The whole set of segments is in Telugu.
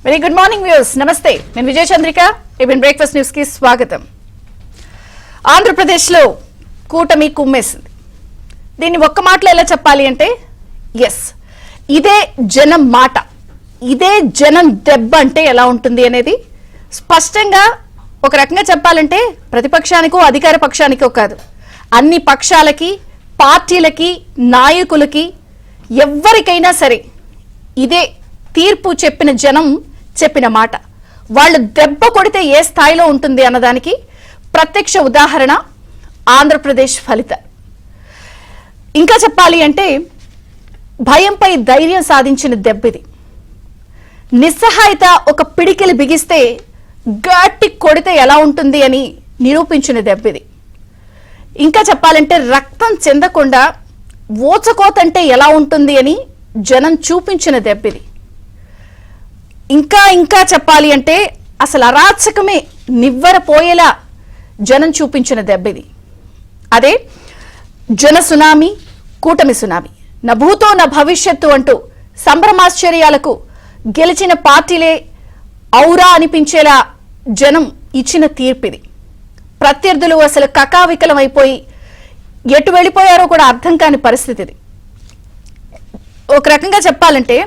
వెరీ గుడ్ మార్నింగ్ వ్యూయర్స్, నమస్తే. నేను విజయ చంద్రిక. ఏబిఎన్ బ్రేక్ఫాస్ట్ న్యూస్ కి స్వాగతం. ఆంధ్రప్రదేశ్లో కూటమి కుమ్మేసింది. దీన్ని ఒక్క మాటలో ఎలా చెప్పాలి అంటే ఎస్, ఇదే జనం మాట, ఇదే జనం దెబ్బ అంటే ఎలా ఉంటుంది అనేది స్పష్టంగా ఒక రకంగా చెప్పాలంటే ప్రతిపక్షానికో అధికార పక్షానికో కాదు, అన్ని పక్షాలకి, పార్టీలకి, నాయకులకి, ఎవరికైనా సరే ఇదే తీర్పు చెప్పిన జనం చెప్పిన మాట. వాళ్ళు దెబ్బ కొడితే ఏ స్థాయిలో ఉంటుంది అన్నదానికి ప్రత్యక్ష ఉదాహరణ ఆంధ్రప్రదేశ్ ఫలితాలు. ఇంకా చెప్పాలి అంటే భయంపై ధైర్యం సాధించిన దెబ్బది. నిస్సహాయత ఒక పిడికిలి బిగిస్తే గట్టి కొడితే ఎలా ఉంటుంది అని నిరూపించిన దెబ్బది. ఇంకా చెప్పాలంటే రక్తం చెందకుండా ఓచకోతంటే ఎలా ఉంటుంది అని జనం చూపించిన దెబ్బది. ఇంకా చెప్పాలి అంటే అసలు అరాచకమే నివ్వెరపోయేలా జనం చూపించిన దెబ్బది. అదే జన సునామీ, కూటమి సునామీ. నా భూతో నా భవిష్యత్తు అంటూ సంభ్రమాశ్చర్యాలకు గెలిచిన పార్టీలే ఔరా అనిపించేలా జనం ఇచ్చిన తీర్పిది. ప్రత్యర్థులు అసలు కకావికలం అయిపోయి ఎటు వెళ్ళిపోయారో కూడా అర్థం కాని పరిస్థితి ఇది. ఒక రకంగా చెప్పాలంటే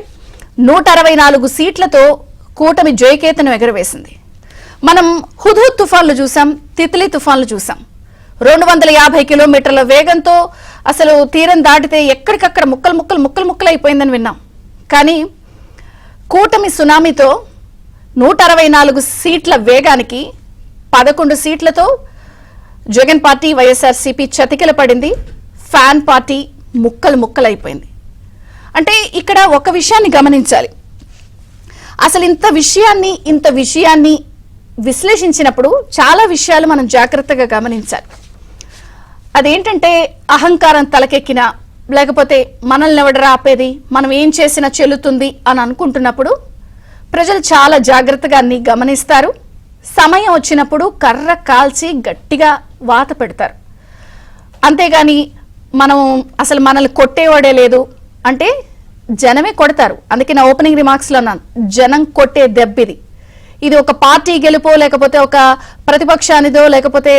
164 సీట్లతో కూటమి జయకేతను ఎగరవేసింది. మనం హుద్హుద్ తుఫాన్లు చూసాం, తిత్లీ తుఫాన్లు చూసాం. 250 కిలోమీటర్ల వేగంతో అసలు తీరం దాటితే ఎక్కడికక్కడ ముక్కలు అయిపోయిందని విన్నాం. కానీ కూటమి సునామీతో 164 సీట్ల వేగానికి 11 సీట్లతో జగన్ పార్టీ వైఎస్ఆర్సీపీ చతికిల పడింది. ఫ్యాన్ పార్టీ ముక్కలైపోయింది. అంటే ఇక్కడ ఒక విషయాన్ని గమనించాలి. అసలు ఇంత విషయాన్ని విశ్లేషించినప్పుడు చాలా విషయాలు మనం జాగ్రత్తగా గమనించాలి. అదేంటంటే అహంకారం తలకెక్కినా, లేకపోతే మనల్ని ఎవడరా ఆపేది, మనం ఏం చేసినా చెల్లుతుంది అని అనుకుంటున్నప్పుడు ప్రజలు చాలా జాగ్రత్తగా అన్ని గమనిస్తారు. సమయం వచ్చినప్పుడు కర్ర కాల్చి గట్టిగా వాత పెడతారు. అంతేగాని మనం అసలు మనల్ని కొట్టేవాడే లేదు అంటే జనమే కొడతారు. అందుకే నా ఓపెనింగ్ రిమార్క్స్లో అన్నాను, జనం కొట్టే దెబ్బిది. ఇది ఒక పార్టీ గెలుపో, లేకపోతే ఒక ప్రతిపక్షానిదో, లేకపోతే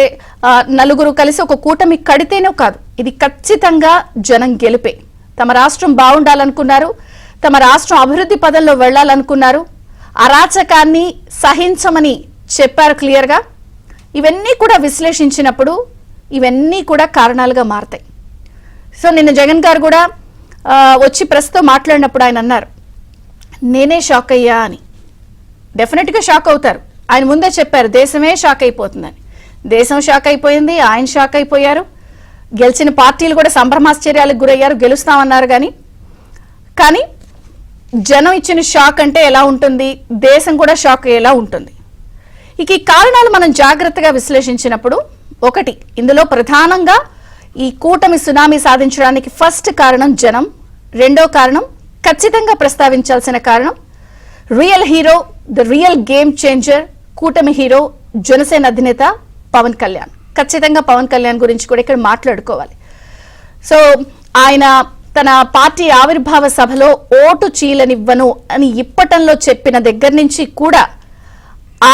నలుగురు కలిసి ఒక కూటమి కడితేనో కాదు, ఇది ఖచ్చితంగా జనం గెలిపే. తమ రాష్ట్రం బాగుండాలనుకున్నారు, తమ రాష్ట్రం అభివృద్ధి పదంలో వెళ్లాలనుకున్నారు, అరాచకాన్ని సహించమని చెప్పారు క్లియర్గా. ఇవన్నీ కూడా విశ్లేషించినప్పుడు ఇవన్నీ కూడా కారణాలుగా మారతాయి. సో నిన్న జగన్ గారు కూడా వచ్చి ప్రెస్తో మాట్లాడినప్పుడు ఆయన అన్నారు, నేనే షాక్ అయ్యా అని. డెఫినెట్గా షాక్ అవుతారు. ఆయన ముందే చెప్పారు దేశమే షాక్ అయిపోతుందని. దేశం షాక్ అయిపోయింది, ఆయన షాక్ అయిపోయారు. గెలిచిన పార్టీలు కూడా సంభ్రమాశ్చర్యాలకు గురయ్యారు, గెలుస్తామన్నారు. కానీ జనం ఇచ్చిన షాక్ అంటే ఎలా ఉంటుంది, దేశం కూడా షాక్ అయ్యేలా ఉంటుంది. ఇక ఈ కారణాలు మనం జాగ్రత్తగా విశ్లేషించినప్పుడు ఒకటి, ఇందులో ప్రధానంగా ఈ కూటమి సునామీ సాధించడానికి ఫస్ట్ కారణం జనం. రెండో కారణం ఖచ్చితంగా ప్రస్తావించాల్సిన కారణం real hero, the real game changer, కూటమి హీరో జనసేన అధినేత పవన్ కళ్యాణ్. ఖచ్చితంగా పవన్ కళ్యాణ్ గురించి కూడా ఇక్కడ మాట్లాడుకోవాలి. సో ఆయన తన పార్టీ ఆవిర్భావ సభలో ఓటు చీలనివ్వను అని ఇప్పటంలో చెప్పిన దగ్గర నుంచి కూడా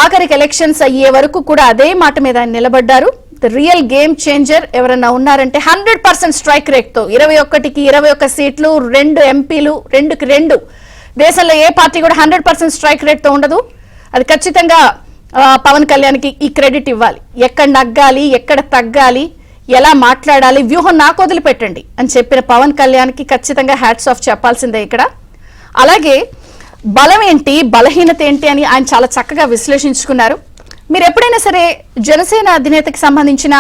ఆఖరికి ఎలక్షన్స్ అయ్యే వరకు కూడా అదే మాట మీద ఆయన నిలబడ్డారు. ద రియల్ గేమ్ చేంజర్ ఎవరన్నా ఉన్నారంటే 100% స్ట్రైక్ రేట్తో 21కి 21 సీట్లు, 2 ఎంపీలు, 2కి 2. దేశంలో ఏ పార్టీ కూడా 100% స్ట్రైక్ రేట్తో ఉండదు. అది ఖచ్చితంగా పవన్ కళ్యాణ్కి ఈ క్రెడిట్ ఇవ్వాలి. ఎక్కడ నగ్గాలి, ఎక్కడ తగ్గాలి, ఎలా మాట్లాడాలి, వ్యూహం నాకు వదిలిపెట్టండి అని చెప్పిన పవన్ కళ్యాణ్కి ఖచ్చితంగా హ్యాట్స్ ఆఫ్ చెప్పాల్సిందే ఇక్కడ. అలాగే బలం ఏంటి, బలహీనత ఏంటి అని ఆయన చాలా చక్కగా విశ్లేషించుకున్నారు. మీరు ఎప్పుడైనా సరే జనసేన అధినేతకి సంబంధించిన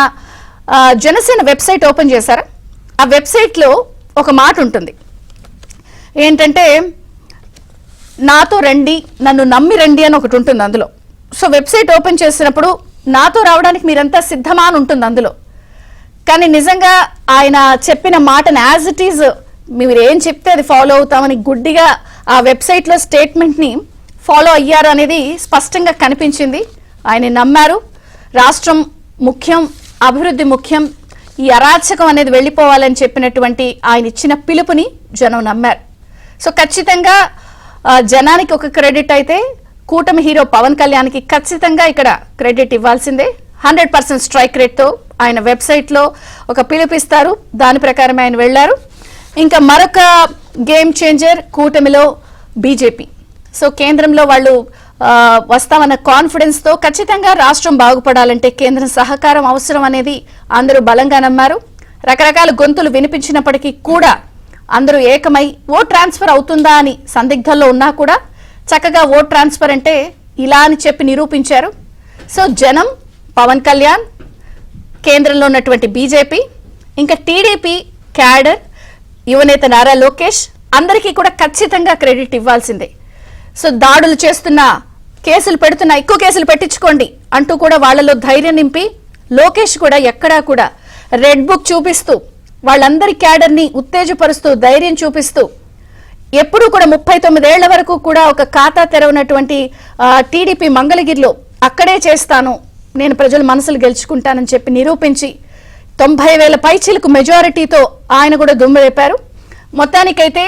జనసేన వెబ్సైట్ ఓపెన్ చేశారా? ఆ వెబ్సైట్లో ఒక మాట ఉంటుంది, ఏంటంటే నాతో రండి, నన్ను నమ్మి రండి అని ఒకటి ఉంటుంది అందులో. సో వెబ్సైట్ ఓపెన్ చేసినప్పుడు నాతో రావడానికి మీరంతా సిద్ధమా అని ఉంటుంది అందులో. కానీ నిజంగా ఆయన చెప్పిన మాటను యాజ్ ఇట్ ఈజ్ మీరు ఏం చెప్తే అది ఫాలో అవుతామని గుడ్డిగా ఆ వెబ్సైట్లో స్టేట్మెంట్ని ఫాలో అయ్యారు అనేది స్పష్టంగా కనిపించింది. ఆయన నమ్మారు. రాష్ట్రం ముఖ్యం, అభివృద్ధి ముఖ్యం, ఈ అరాచకం అనేది వెళ్ళిపోవాలని చెప్పినటువంటి ఆయన ఇచ్చిన పిలుపుని జనం నమ్మారు. సో ఖచ్చితంగా జనానికి ఒక క్రెడిట్ అయితే కూటమి హీరో పవన్ కళ్యాణ్కి ఖచ్చితంగా ఇక్కడ క్రెడిట్ ఇవ్వాల్సిందే. 100% స్ట్రైక్ రేట్తో ఆయన వెబ్సైట్లో ఒక పిలుపిస్తారు, దాని ప్రకారం ఆయన వెళ్లారు. ఇంకా మరొక గేమ్ చేంజర్ కూటమిలో బీజేపీ. సో కేంద్రంలో వాళ్ళు వస్తామన్న కాన్ఫిడెన్స్తో ఖచ్చితంగా రాష్ట్రం బాగుపడాలంటే కేంద్రం సహకారం అవసరం అనేది అందరూ బలంగా నమ్మారు. రకరకాల గొంతులు వినిపించినప్పటికీ కూడా అందరూ ఏకమై ఓట్ ట్రాన్స్ఫర్ అవుతుందా అని సందిగ్ధంలో ఉన్నా కూడా చక్కగా ఓట్ ట్రాన్స్ఫర్ అంటే ఇలా అని చెప్పి నిరూపించారు. సో జనం, పవన్ కళ్యాణ్, కేంద్రంలో ఉన్నటువంటి బీజేపీ, ఇంకా టీడీపీ క్యాడర్, యువనేత నారా లోకేష్ అందరికీ కూడా ఖచ్చితంగా క్రెడిట్ ఇవ్వాల్సిందే. సో దాడులు చేస్తున్న, కేసులు పెడుతున్నా, ఎక్కువ కేసులు పెట్టించుకోండి అంటూ కూడా వాళ్లలో ధైర్యం నింపి లోకేష్ కూడా ఎక్కడా కూడా రెడ్ బుక్ చూపిస్తూ వాళ్ళందరి క్యాడర్ని ఉత్తేజపరుస్తూ ధైర్యం చూపిస్తూ ఎప్పుడూ కూడా 39 ఏళ్ల వరకు కూడా ఒక ఖాతా తెరవనటువంటి టీడీపీ మంగళగిరిలో అక్కడే చేస్తాను, నేను ప్రజల మనసులు గెలుచుకుంటానని చెప్పి నిరూపించి 90,000 పైచిలకు మెజారిటీతో ఆయన కూడా దుమ్మెరేపారు. మొత్తానికైతే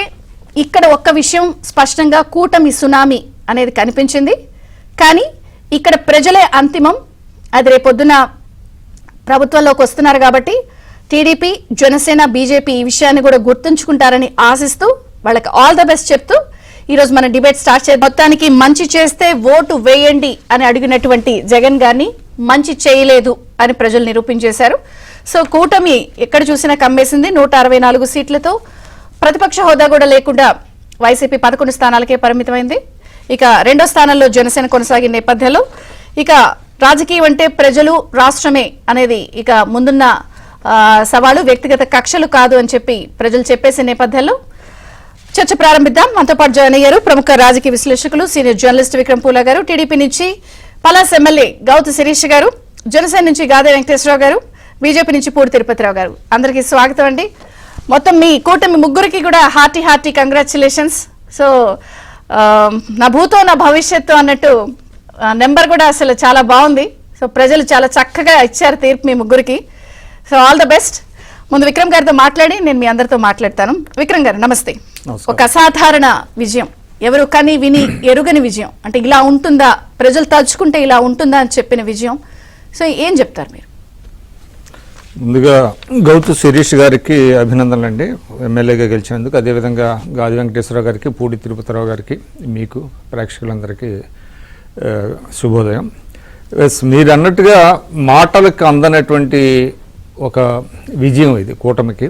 ఇక్కడ ఒక్క విషయం స్పష్టంగా కూటమి సునామీ అనేది కనిపించింది. కానీ ఇక్కడ ప్రజలే అంతిమం. అది రేపొద్దున ప్రభుత్వంలోకి వస్తున్నారు కాబట్టి టీడీపీ, జనసేన, బీజేపీ ఈ విషయాన్ని కూడా గుర్తుంచుకుంటారని ఆశిస్తూ వాళ్ళకి ఆల్ ద బెస్ట్ చెప్తూ ఈరోజు మన డిబేట్ స్టార్ట్ చేద్దాం. మొత్తానికి మంచి చేస్తే ఓటు వేయండి అని అడిగినటువంటి జగన్ గారిని మంచి చేయలేదు అని ప్రజలు నిరూపించేశారు. సో కూటమి ఎక్కడ చూసినా కమ్మేసింది. 164 సీట్లతో ప్రతిపక్ష హోదా కూడా లేకుండా వైసీపీ 11 స్థానాలకే పరిమితమైంది. ఇక రెండో స్థానంలో జనసేన కొనసాగిన నేపథ్యంలో ఇక రాజకీయం అంటే ప్రజలు, రాష్ట్రమే అనేది ఇక ముందున్న సవాలు, వ్యక్తిగత కక్షలు కాదు అని చెప్పి ప్రజలు చెప్పేసే నేపథ్యంలో చర్చ ప్రారంభిద్దాం. మనతో పాటు జాయిన్ అయ్యారు ప్రముఖ రాజకీయ విశ్లేషకులు, సీనియర్ జర్నలిస్ట్ విక్రమ్ పూలా గారు, టీడీపీ నుంచి పలాస్ ఎమ్మెల్యే గౌతు శిరీష్ గారు, జనసేన నుంచి గాదే వెంకటేశ్వరరావు గారు, బీజేపీ నుంచి పూడి తిరుపతిరావు గారు. అందరికీ స్వాగతం అండి. మొత్తం మీ కూటమి ముగ్గురికి కూడా హార్టీ కంగ్రాచులేషన్స్. సో నా భూతో నా భవిష్యత్తు అన్నట్టు నెంబర్ కూడా అసలు చాలా బాగుంది. సో ప్రజలు చాలా చక్కగా ఇచ్చారు తీర్పు మీ ముగ్గురికి. So all the best. ముందు విక్రమ్ గారితో మాట్లాడి నేను మీ అందరితో మాట్లాడతాను. విక్రమ్ గారు నమస్తే. ఒక అసాధారణ విజయం, ఎవరు కని విని ఎరుగని విజయం, అంటే ఇలా ఉంటుందా, ప్రజలు తలుచుకుంటే ఇలా ఉంటుందా అని చెప్పిన విజయం. సో ఏం చెప్తారు మీరు? ముందుగా గౌతు శిరీష్ గారికి అభినందనలు అండి, ఎమ్మెల్యేగా గెలిచినందుకు. అదేవిధంగా గాది వెంకటేశ్వరరావు గారికి, పూడి తిరుపతిరావు గారికి, మీకు ప్రేక్షకులందరికీ శుభోదయం. మీరు అన్నట్టుగా మాటలకు అందనటువంటి ఒక విజయం ఇది కూటమికి.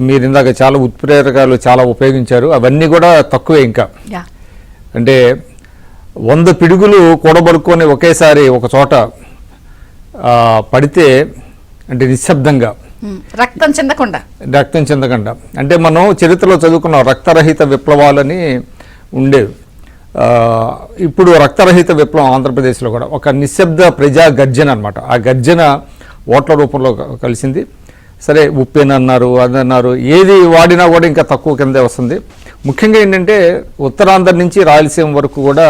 మీరు ఇందాక చాలా ఉత్ప్రేరకాలు చాలా ఉపయోగించారు, అవన్నీ కూడా తక్కువే. ఇంకా అంటే 100 పిడుగులు కూడబడుకొని ఒకేసారి ఒక చోట పడితే అంటే నిశ్శబ్దంగా, రక్తం చెందకుండా అంటే మనం చరిత్రలో చదువుకున్నాం రక్తరహిత విప్లవాలని ఉండేవి. ఇప్పుడు రక్తరహిత విప్లవం ఆంధ్రప్రదేశ్లో కూడా ఒక నిశ్శబ్ద ప్రజా గర్జన అనమాట. ఆ గర్జన ఓట్ల రూపంలో కలిసింది. సరే ఉప్పెనన్నారు, అదన్నారు, ఏది వాడినా కూడా ఇంకా తక్కువ కిందే వస్తుంది. ముఖ్యంగా ఏంటంటే ఉత్తరాంధ్ర నుంచి రాయలసీమ వరకు కూడా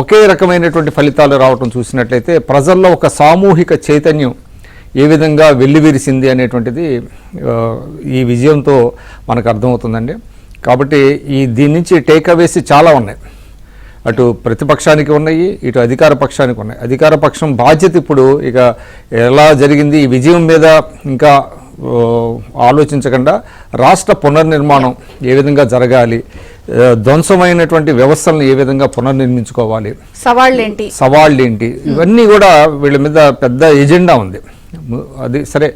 ఒకే రకమైనటువంటి ఫలితాలు రావటం చూసినట్లయితే ప్రజల్లో ఒక సామూహిక చైతన్యం ఏ విధంగా వెల్లివిరిసింది అనేటువంటిది ఈ విజయంతో మనకు అర్థమవుతుందండి. కాబట్టి దీని నుంచి టేక్అవేస్ చాలా ఉన్నాయి. అటు ప్రతిపక్షానికి ఉన్నాయి, ఇటు అధికార పక్షానికి ఉన్నాయి. అధికార పక్షం బాధ్యత ఇప్పుడు ఇక ఎలా జరిగింది ఈ విజయం మీద ఇంకా ఆలోచించకుండా రాష్ట్ర పునర్నిర్మాణం ఏ విధంగా జరగాలి, ధ్వంసమైనటువంటి వ్యవస్థలను ఏ విధంగా పునర్నిర్మించుకోవాలి, సవాళ్ళు ఏంటి, ఇవన్నీ కూడా వీళ్ళ మీద పెద్ద ఎజెండా ఉంది. అది సరే,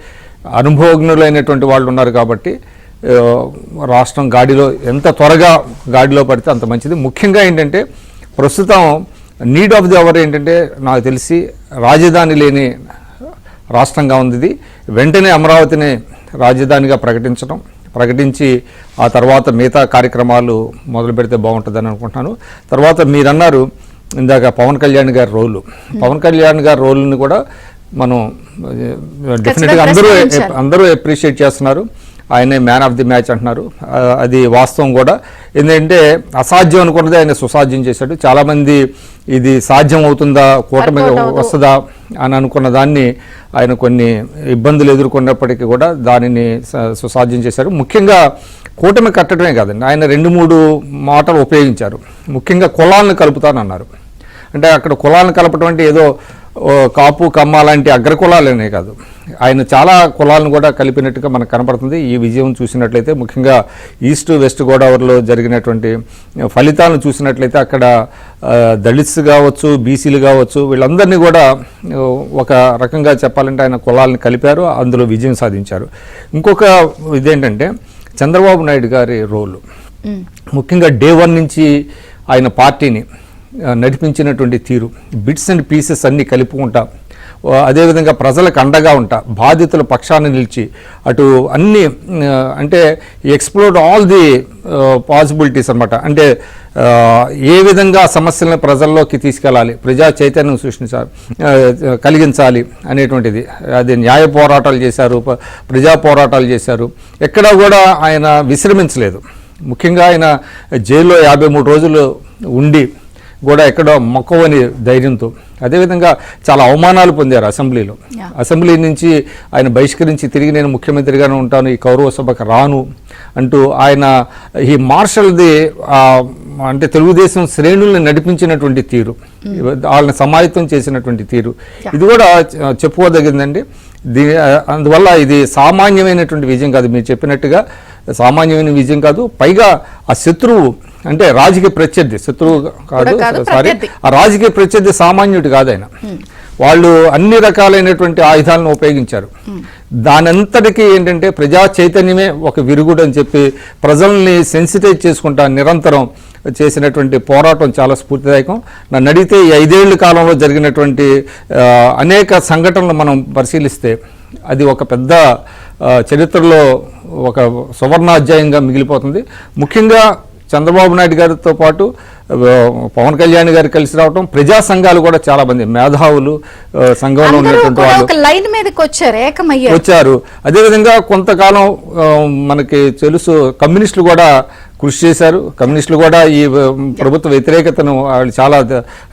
అనుభవజ్ఞులైనటువంటి వాళ్ళు ఉన్నారు కాబట్టి రాష్ట్రం ఎంత త్వరగా గాడిలో పడితే అంత మంచిది. ముఖ్యంగా ఏంటంటే ప్రస్తుతం నీడ్ ఆఫ్ ది అవర్ ఏంటంటే నాకు తెలిసి రాజధాని లేని రాష్ట్రంగా ఉంది ఇది. వెంటనే అమరావతిని రాజధానిగా ప్రకటించి ఆ తర్వాత మిగతా కార్యక్రమాలు మొదలు పెడితే బాగుంటుందని అనుకుంటున్నాను. తర్వాత మీరన్నారు ఇందాక పవన్ కళ్యాణ్ గారి రోల్ని కూడా మనం డెఫినెట్గా అందరూ అప్రిషియేట్ చేస్తున్నారు. ఆయనే మ్యాన్ ఆఫ్ ది మ్యాచ్ అంటున్నారు. అది వాస్తవం కూడా. ఎందుకంటే అసాధ్యం అనుకున్నది ఆయన సుసాధ్యం చేశాడు. చాలామంది ఇది సాధ్యం అవుతుందా, కూటమి వస్తుందా అని అనుకున్న దాన్ని ఆయన కొన్ని ఇబ్బందులు ఎదుర్కొన్నప్పటికీ కూడా దానిని సుసాధ్యం చేశారు. ముఖ్యంగా కూటమి కట్టడమే కాదండి, ఆయన 2-3 మాటలు ఉపయోగించారు. ముఖ్యంగా కులాలను కలుపుతానన్నారు. అంటే అక్కడ కులాలను కలపడం అంటే ఏదో కాపు కమ్మ లాంటి అగ్రకులాలనే కాదు, ఆయన చాలా కులాలను కూడా కలిపినట్టుగా మనకు కనపడుతుంది ఈ విజయం చూసినట్లయితే. ముఖ్యంగా ఈస్ట్ వెస్ట్ గోదావరిలో జరిగినటువంటి ఫలితాలను చూసినట్లయితే అక్కడ దళిత్స్ కావచ్చు, బీసీలు కావచ్చు, వీళ్ళందరినీ కూడా ఒక రకంగా చెప్పాలంటే ఆయన కులాలను కలిపారు, అందులో విజయం సాధించారు. ఇంకొక ఇదేంటంటే చంద్రబాబు నాయుడు గారి రోలు, ముఖ్యంగా డే 1 నుంచి ఆయన పార్టీని నడిపించినటువంటి తీరు, బిట్స్ అండ్ పీసెస్ అన్నీ కలుపుకుంటా, అదేవిధంగా ప్రజలకు అండగా ఉంటా, బాధితుల పక్షాన్ని నిలిచి అటు అన్ని అంటే ఎక్స్ప్లోర్డ్ ఆల్ ది పాసిబిలిటీస్ అనమాట. అంటే ఏ విధంగా సమస్యలను ప్రజల్లోకి తీసుకెళ్ళాలి, ప్రజా చైతన్యం కలిగించాలి అనేటువంటిది. అది న్యాయ పోరాటాలు చేశారు, ప్రజా పోరాటాలు చేశారు, ఎక్కడా కూడా ఆయన విశ్రమించలేదు. ముఖ్యంగా ఆయన జైల్లో 53 రోజులు ఉండి కూడా ఎక్కడో మొక్కవని ధైర్యంతో, అదేవిధంగా చాలా అవమానాలు పొందారు అసెంబ్లీలో. అసెంబ్లీ నుంచి ఆయన బహిష్కరించి తిరిగి నేను ముఖ్యమంత్రిగానే ఉంటాను, ఈ కౌరవ సభకు రాను అంటూ ఆయన ఈ మార్షల్ది అంటే తెలుగుదేశం శ్రేణుల్ని నడిపించినటువంటి తీరు, వాళ్ళని సమాయత్తం చేసినటువంటి తీరు, ఇది కూడా చెప్పుకోదగిందండి. అందువల్ల ఇది సామాన్యమైనటువంటి విజయం కాదు, మీరు చెప్పినట్టుగా సామాన్యమైన విజయం కాదు. పైగా ఆ శత్రువు అంటే రాజకీయ ప్రత్యర్థి, శత్రువు కాదు సారీ, ఆ రాజకీయ ప్రత్యర్థి సామాన్యుడు కాదు ఆయన. వాళ్ళు అన్ని రకాలైనటువంటి ఆయుధాలను ఉపయోగించారు. దానంతటికీ ఏంటంటే ప్రజా చైతన్యమే ఒక విరుగుడు అని చెప్పి ప్రజల్ని సెన్సిటైజ్ చేసుకుంటా నిరంతరం చేసినటువంటి పోరాటం చాలా స్ఫూర్తిదాయకం. నన్ను అడిగితే ఈ 5 ఏళ్ల కాలంలో జరిగినటువంటి అనేక సంఘటనలు మనం పరిశీలిస్తే అది ఒక పెద్ద చరిత్రలో ఒక సువర్ణాధ్యాయంగా మిగిలిపోతుంది. ముఖ్యంగా చంద్రబాబు నాయుడు గారితో పాటు పవన్ కళ్యాణ్ గారు కలిసి రావడం, ప్రజా సంఘాలు కూడా చాలా మంది మేధావులు సంఘంలో ఉన్నటువంటి వాళ్ళు వచ్చారు. అదేవిధంగా కొంతకాలం మనకి తెలుసు కమ్యూనిస్టులు కూడా కృషి చేశారు. కమ్యూనిస్టులు కూడా ఈ ప్రభుత్వ వ్యతిరేకతను వాళ్ళు చాలా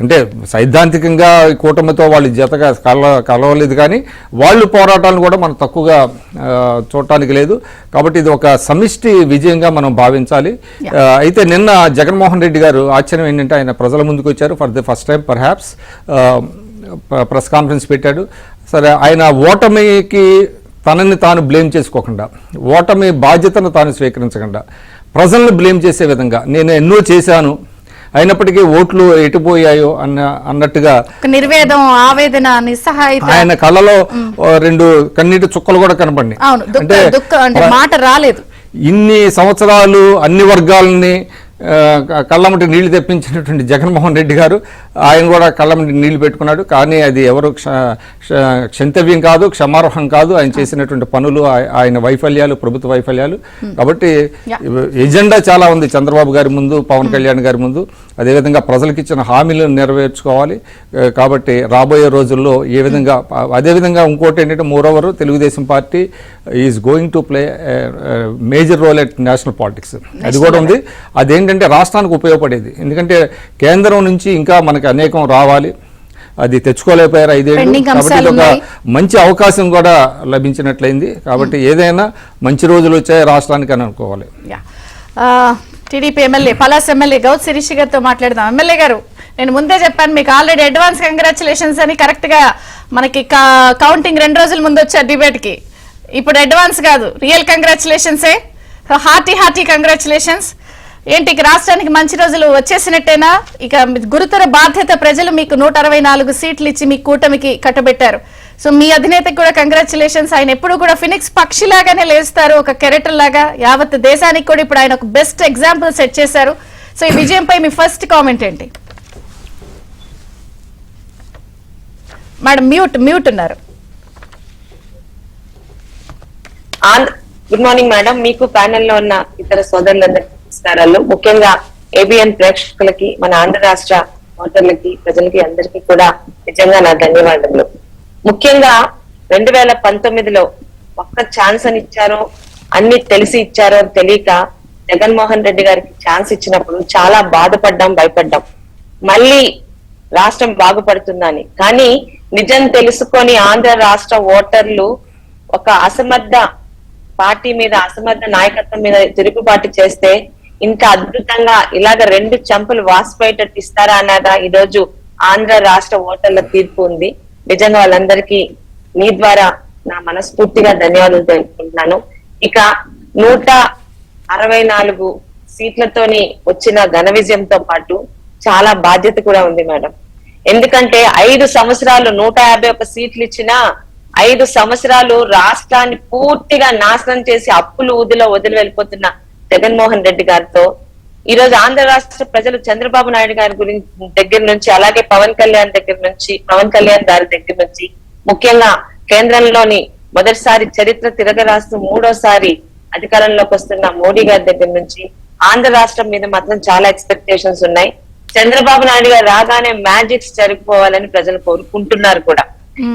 అంటే సైద్ధాంతికంగా కూటమితో వాళ్ళు జతగా కలవలేదు, కానీ వాళ్ళు పోరాటాలను కూడా మనం తక్కువగా చూడటానికి లేదు. కాబట్టి ఇది ఒక సమిష్టి విజయంగా మనం భావించాలి. అయితే నిన్న జగన్మోహన్ రెడ్డి గారు ఆశ్చర్యం ఏంటంటే ఆయన ప్రజల ముందుకు వచ్చారు, for the first time perhaps press conference పెట్టాడు. సరే, ఆయన ఓటమికి తనని తాను బ్లేమ్ చేసుకోకుండా, ఓటమి బాధ్యతను తాను స్వీకరించకుండా, ప్రజలను బ్లేమ్ చేసే విధంగా నేను ఎన్నో చేశాను అయినప్పటికీ ఓట్లు ఎటుపోయాయో అన్నట్టుగా నిర్వేదం, ఆవేదన, నిస్సహాయత, ఆయన కళ్ళలో 2 కన్నీటి చుక్కలు కూడా కనపడి, అంటే మాట రాలేదు. ఇన్ని సంవత్సరాలు అన్ని వర్గాలని కళ్ళమటి నీళ్లు తెప్పించినటువంటి జగన్మోహన్ రెడ్డి గారు ఆయన కూడా కళ్ళమటి నీళ్లు పెట్టుకున్నాడు. కానీ అది ఎవరు క్షంతవ్యం కాదు, క్షమార్హం కాదు ఆయన చేసినటువంటి పనులు, ఆయన వైఫల్యాలు, ప్రభుత్వ వైఫల్యాలు. కాబట్టి ఎజెండా చాలా ఉంది చంద్రబాబు గారి ముందు, పవన్ కళ్యాణ్ గారి ముందు. అదేవిధంగా ప్రజలకు ఇచ్చిన హామీలను నెరవేర్చుకోవాలి. కాబట్టి రాబోయే రోజుల్లో ఏ విధంగా, అదేవిధంగా ఇంకోటి ఏంటంటే moreover Telugu Desam party is going to play major role at national politics, అది కూడా ఉంది. అదేంటంటే రాష్ట్రానికి ఉపయోగపడేది. ఎందుకంటే కేంద్రం నుంచి ఇంకా మనకి అనేకం రావాలి, అది తెచ్చుకోలేకపోయారు 5 ఏళ్ళు. కాబట్టి ఒక మంచి అవకాశం కూడా లభించినట్లయింది. కాబట్టి ఏదైనా మంచి రోజులు వచ్చాయి రాష్ట్రానికి అని అనుకోవాలి. TDP MLA, పలాస్ MLA Gautam Sirish గారితో మాట్లాడదాం. ఎమ్మెల్యే గారు, నేను ముందే చెప్పాను మీకు ఆల్రెడీ అడ్వాన్స్ కంగ్రాచులేషన్స్ అని. కరెక్ట్ గా మనకి కౌంటింగ్ 2 రోజుల ముందు వచ్చారు డిబేట్ కి. ఇప్పుడు అడ్వాన్స్ కాదు, రియల్ కంగ్రాచులేషన్సే. Hearty congratulations. ఏంటి, రాష్ట్రానికి మంచి రోజులు వచ్చేసినట్టేనా? ఇక గురుతర బాధ్యత, ప్రజలు మీకు 164 సీట్లు ఇచ్చి మీ కూటమికి కట్టబెట్టారు. సో మీ అధినేతకు కూడా కంగ్రాచులేషన్స్. ఆయన ఎప్పుడు కూడా ఫినిక్స్ పక్షిలాగానే లేస్తారు, ఒక కెరెక్టర్ లాగా. యావత్ దేశానికి కూడా ఇప్పుడు ఆయన ఒక బెస్ట్ ఎగ్జాంపుల్ సెట్ చేశారు. సో ఈ విజయంపై మీ ఫస్ట్ కామెంట్ ఏంటి? మేడం మ్యూట్ ఉన్నారు. గుడ్ మార్నింగ్ మేడం, మీకు ప్యానెల్ లో ఉన్న ఇతర సోదరులందరికీ నమస్కారాలు. ముఖ్యంగా ఏబిఎన్ ప్రేక్షకులకి, మన ఆంధ్ర రాష్ట్ర ఓటర్లకి, ప్రజలకి అందరికీ కూడా నిజంగా నా ధన్యవాదాలు. ముఖ్యంగా 2019లో ఒక్క ఛాన్స్ అని ఇచ్చారో, అన్ని తెలిసి ఇచ్చారో తెలియక జగన్మోహన్ రెడ్డి గారికి ఛాన్స్ ఇచ్చినప్పుడు చాలా బాధపడ్డాం, భయపడ్డాం. మళ్ళీ రాష్ట్రం బాగుపడుతుందని. కానీ నిజం తెలుసుకొని ఆంధ్ర రాష్ట్ర ఓటర్లు ఒక అసమర్థ పార్టీ మీద అసమర్థ నాయకత్వం మీద తిరుగుబాటు చేస్తే ఇంకా అద్భుతంగా ఇలాగ 2 చంపులు వాసిపోయేటట్టు ఇస్తారా అన్నదా ఈ రోజు ఆంధ్ర రాష్ట్ర ఓటర్ల తీర్పు ఉంది. నిజంగా వాళ్ళందరికీ మీ ద్వారా నా మనస్ఫూర్తిగా ధన్యవాదాలు తెలుపుకుంటున్నాను. ఇక 164 సీట్లతోని వచ్చిన ఘన విజయంతో పాటు చాలా బాధ్యత కూడా ఉంది మేడం. ఎందుకంటే 5 సంవత్సరాలు 151 సీట్లు ఇచ్చినా 5 సంవత్సరాలు రాష్ట్రాన్ని పూర్తిగా నాశనం చేసి అప్పులు ఊదిలో వదిలి వెళ్ళిపోతున్న జగన్మోహన్ రెడ్డి గారితో ఈ రోజు ఆంధ్ర రాష్ట్ర ప్రజలు చంద్రబాబు నాయుడు గారి గురించి దగ్గర నుంచి, అలాగే పవన్ కళ్యాణ్ గారి దగ్గర నుంచి, ముఖ్యంగా కేంద్రంలోని మొదటిసారి చరిత్ర తిరగరాస్తూ 3వసారి అధికారంలోకి వస్తున్న మోడీ గారి దగ్గర నుంచి ఆంధ్ర రాష్ట్రం మీద మాత్రం చాలా ఎక్స్పెక్టేషన్స్ ఉన్నాయి. చంద్రబాబు నాయుడు గారు రాగానే మ్యాజిక్స్ జరిగిపోవాలని ప్రజలు కోరుకుంటున్నారు కూడా.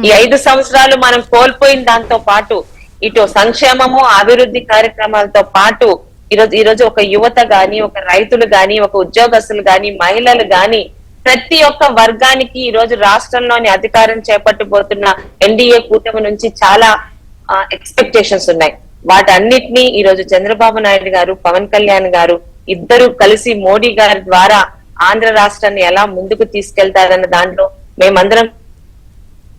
ఈ 5 సంవత్సరాలు మనం కోల్పోయిన దాంతో పాటు ఇటు సంక్షేమము అభివృద్ధి కార్యక్రమాలతో పాటు ఈ రోజు ఒక యువత గాని, ఒక రైతులు గాని, ఒక ఉద్యోగస్తులు గాని, మహిళలు గాని, ప్రతి ఒక్క వర్గానికి ఈ రోజు రాష్ట్రంలోని అధికారం చేపట్టబోతున్న ఎన్డీఏ కూటమి నుంచి చాలా ఎక్స్పెక్టేషన్స్ ఉన్నాయి. వాటన్నిటినీ ఈ రోజు చంద్రబాబు నాయుడు గారు, పవన్ కళ్యాణ్ గారు ఇద్దరు కలిసి మోడీ గారి ద్వారా ఆంధ్ర రాష్ట్రాన్ని ఎలా ముందుకు తీసుకెళ్తారన్న దాంట్లో మేమందరం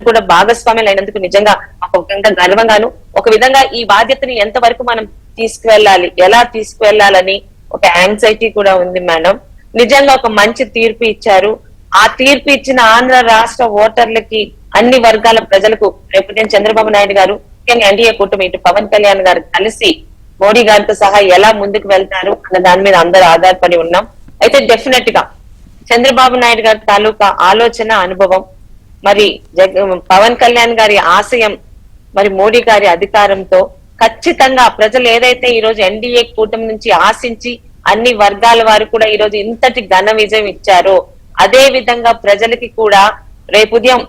కూడా భాగస్వామ్యం అయినందుకు నిజంగా ఒక విధంగా గర్వంగాను, ఒక విధంగా ఈ బాధ్యతని ఎంతవరకు మనం తీసుకువెళ్ళాలి, ఎలా తీసుకువెళ్ళాలని ఒక యాంగ్జైటీ కూడా ఉంది మేడం. నిజంగా ఒక మంచి తీర్పు ఇచ్చారు. ఆ తీర్పు ఇచ్చిన ఆంధ్ర రాష్ట్ర ఓటర్లకి, అన్ని వర్గాల ప్రజలకు రేపు నేను చంద్రబాబు నాయుడు గారు, ముఖ్యంగా ఎన్డీఏ కూటమి ఇటు పవన్ కళ్యాణ్ గారు కలిసి మోడీ గారితో సహా ఎలా ముందుకు వెళ్తారు అన్న దాని మీద అందరూ ఆధారపడి ఉన్నాం. అయితే డెఫినెట్ గా చంద్రబాబు నాయుడు గారి తాలూకా ఆలోచన, అనుభవం, మరి పవన్ కళ్యాణ్ గారి ఆశయం, మరి మోడీ గారి అధికారంతో ఖచ్చితంగా ప్రజలు ఏదైతే ఈ రోజు ఎన్డీఏ కూటమి నుంచి ఆశించి అన్ని వర్గాల వారు కూడా ఈ రోజు ఇంతటి ఘన విజయం ఇచ్చారో, అదే విధంగా ప్రజలకి కూడా రేపు ఉదయం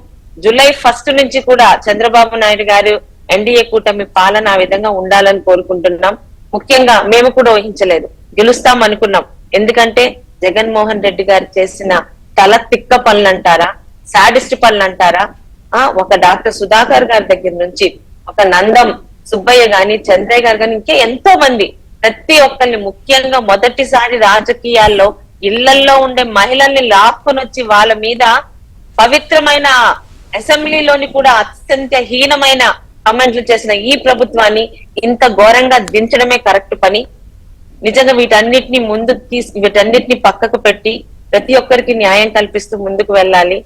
జూలై 1 నుంచి కూడా చంద్రబాబు నాయుడు గారు ఎన్డీఏ కూటమి పాలన ఆ విధంగా ఉండాలని కోరుకుంటున్నాం. ముఖ్యంగా మేము కూడా ఊహించలేదు, గెలుస్తాం అనుకున్నాం. ఎందుకంటే జగన్మోహన్ రెడ్డి గారు చేసిన తల తిక్క పనులు అంటారా, సాడిస్ట్ పనులు అంటారా, ఒక డాక్టర్ సుధాకర్ గారి దగ్గర నుంచి ఒక నందం సుబ్బయ్య గాని, చంద్రయ్య గారు గాని, ఇంకా ఎంతో మంది ప్రతి ఒక్కరిని, ముఖ్యంగా మొదటిసారి రాజకీయాల్లో ఇళ్లల్లో ఉండే మహిళల్ని లాక్కొని వచ్చి వాళ్ళ మీద పవిత్రమైన అసెంబ్లీలోని కూడా అత్యంత హీనమైన కమెంట్లు చేసిన ఈ ప్రభుత్వాన్ని ఇంత ఘోరంగా దించడమే కరెక్ట్ పని. నిజంగా వీటన్నిటిని పక్కకు పెట్టి ప్రతి ఒక్కరికి న్యాయం కల్పిస్తూ ముందుకు వెళ్ళాలి.